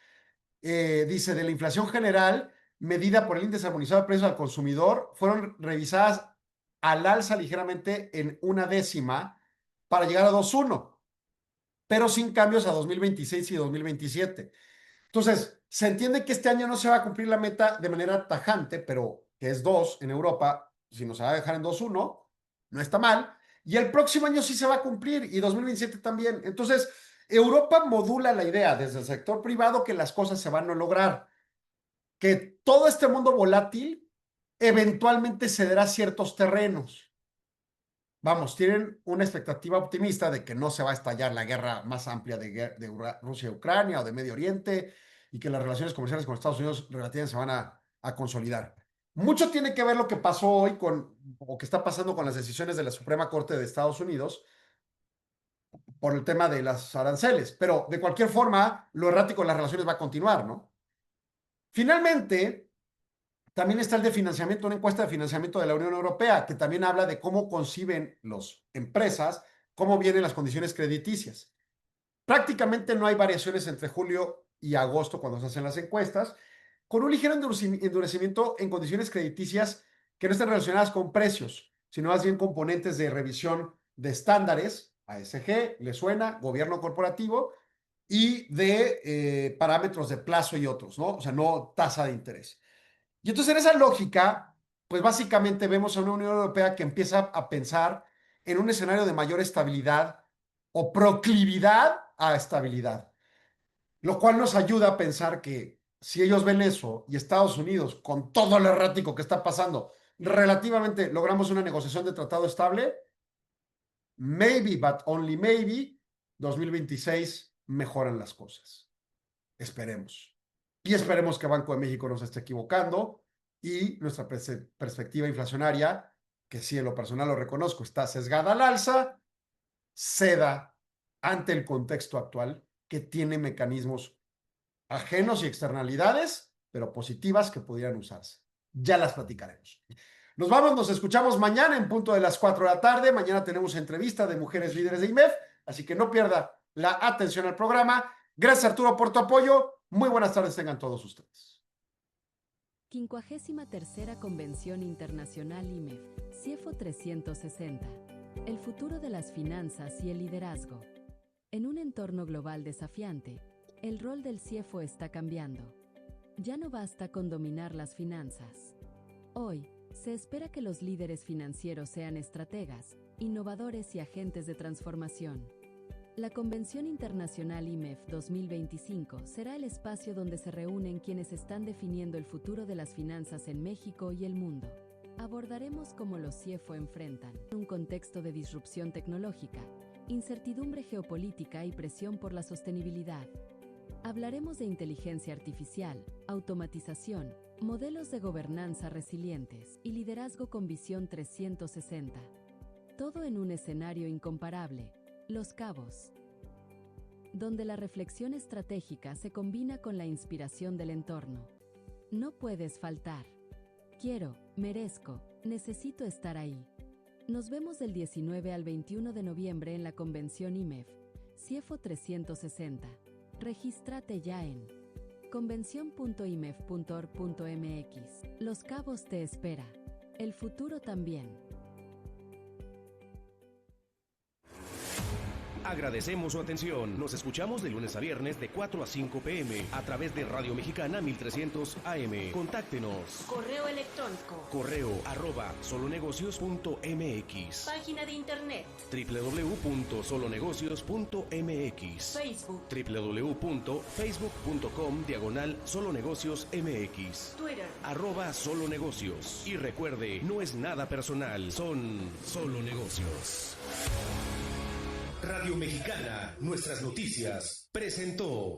dice, de la inflación general medida por el índice armonizado de precios al consumidor fueron revisadas al alza ligeramente en 1/10 para llegar a 2.1, pero sin cambios a 2026 y 2027. Entonces, se entiende que este año no se va a cumplir la meta de manera tajante, pero que es 2 en Europa, si nos va a dejar en 2.1, no está mal, y el próximo año sí se va a cumplir, y 2027 también. Entonces, Europa modula la idea desde el sector privado que las cosas se van a lograr, que todo este mundo volátil eventualmente cederá ciertos terrenos. Vamos, tienen una expectativa optimista de que no se va a estallar la guerra más amplia de Rusia y Ucrania o de Medio Oriente y que las relaciones comerciales con Estados Unidos relativamente se van a consolidar. Mucho tiene que ver lo que pasó hoy o que está pasando con las decisiones de la Suprema Corte de Estados Unidos por el tema de las aranceles, pero de cualquier forma, lo errático de las relaciones va a continuar, ¿no? Finalmente, también está el de financiamiento, una encuesta de financiamiento de la Unión Europea, que también habla de cómo conciben las empresas, cómo vienen las condiciones crediticias. Prácticamente no hay variaciones entre julio y agosto cuando se hacen las encuestas, con un ligero endurecimiento en condiciones crediticias que no están relacionadas con precios, sino más bien componentes de revisión de estándares, ASG, le suena, gobierno corporativo, y de parámetros de plazo y otros, ¿no? O sea, no tasa de interés. Y entonces en esa lógica, pues básicamente vemos a una Unión Europea que empieza a pensar en un escenario de mayor estabilidad o proclividad a estabilidad, lo cual nos ayuda a pensar que si ellos ven eso y Estados Unidos, con todo lo errático que está pasando, relativamente logramos una negociación de tratado estable, maybe, but only maybe, 2026 mejoran las cosas. Esperemos. Y esperemos que Banco de México no se esté equivocando y nuestra perspectiva inflacionaria, que sí en lo personal lo reconozco, está sesgada al alza, ceda ante el contexto actual que tiene mecanismos ajenos y externalidades, pero positivas que pudieran usarse. Ya las platicaremos. Nos vamos, nos escuchamos mañana en punto de las 4 de la tarde. Mañana tenemos entrevista de mujeres líderes de IMEF, así que no pierda la atención al programa. Gracias, Arturo, por tu apoyo. Muy buenas tardes tengan todos ustedes. 53ª Convención Internacional IMEF, CIEFO 360. El futuro de las finanzas y el liderazgo. En un entorno global desafiante, el rol del CIEFO está cambiando. Ya no basta con dominar las finanzas. Hoy, se espera que los líderes financieros sean estrategas, innovadores y agentes de transformación. La Convención Internacional IMEF 2025 será el espacio donde se reúnen quienes están definiendo el futuro de las finanzas en México y el mundo. Abordaremos cómo los CIEFO enfrentan un contexto de disrupción tecnológica, incertidumbre geopolítica y presión por la sostenibilidad. Hablaremos de inteligencia artificial, automatización, modelos de gobernanza resilientes y liderazgo con visión 360. Todo en un escenario incomparable. Los Cabos, donde la reflexión estratégica se combina con la inspiración del entorno. No puedes faltar. Quiero, merezco, necesito estar ahí. Nos vemos del 19 al 21 de noviembre en la convención IMEF, CIEFO 360. Regístrate ya en convención.imef.org.mx. Los Cabos te espera. El futuro también. Agradecemos su atención. Nos escuchamos de lunes a viernes de 4 a 5 p.m. a través de Radio Mexicana 1300 AM. Contáctenos. Correo electrónico. correo@solonegocios.mx. Página de internet. www.solonegocios.mx. Facebook. www.facebook.com/solonegociosmx. Twitter. @solonegocios. Y recuerde, no es nada personal, son solo negocios. Radio Mexicana, nuestras noticias, presentó.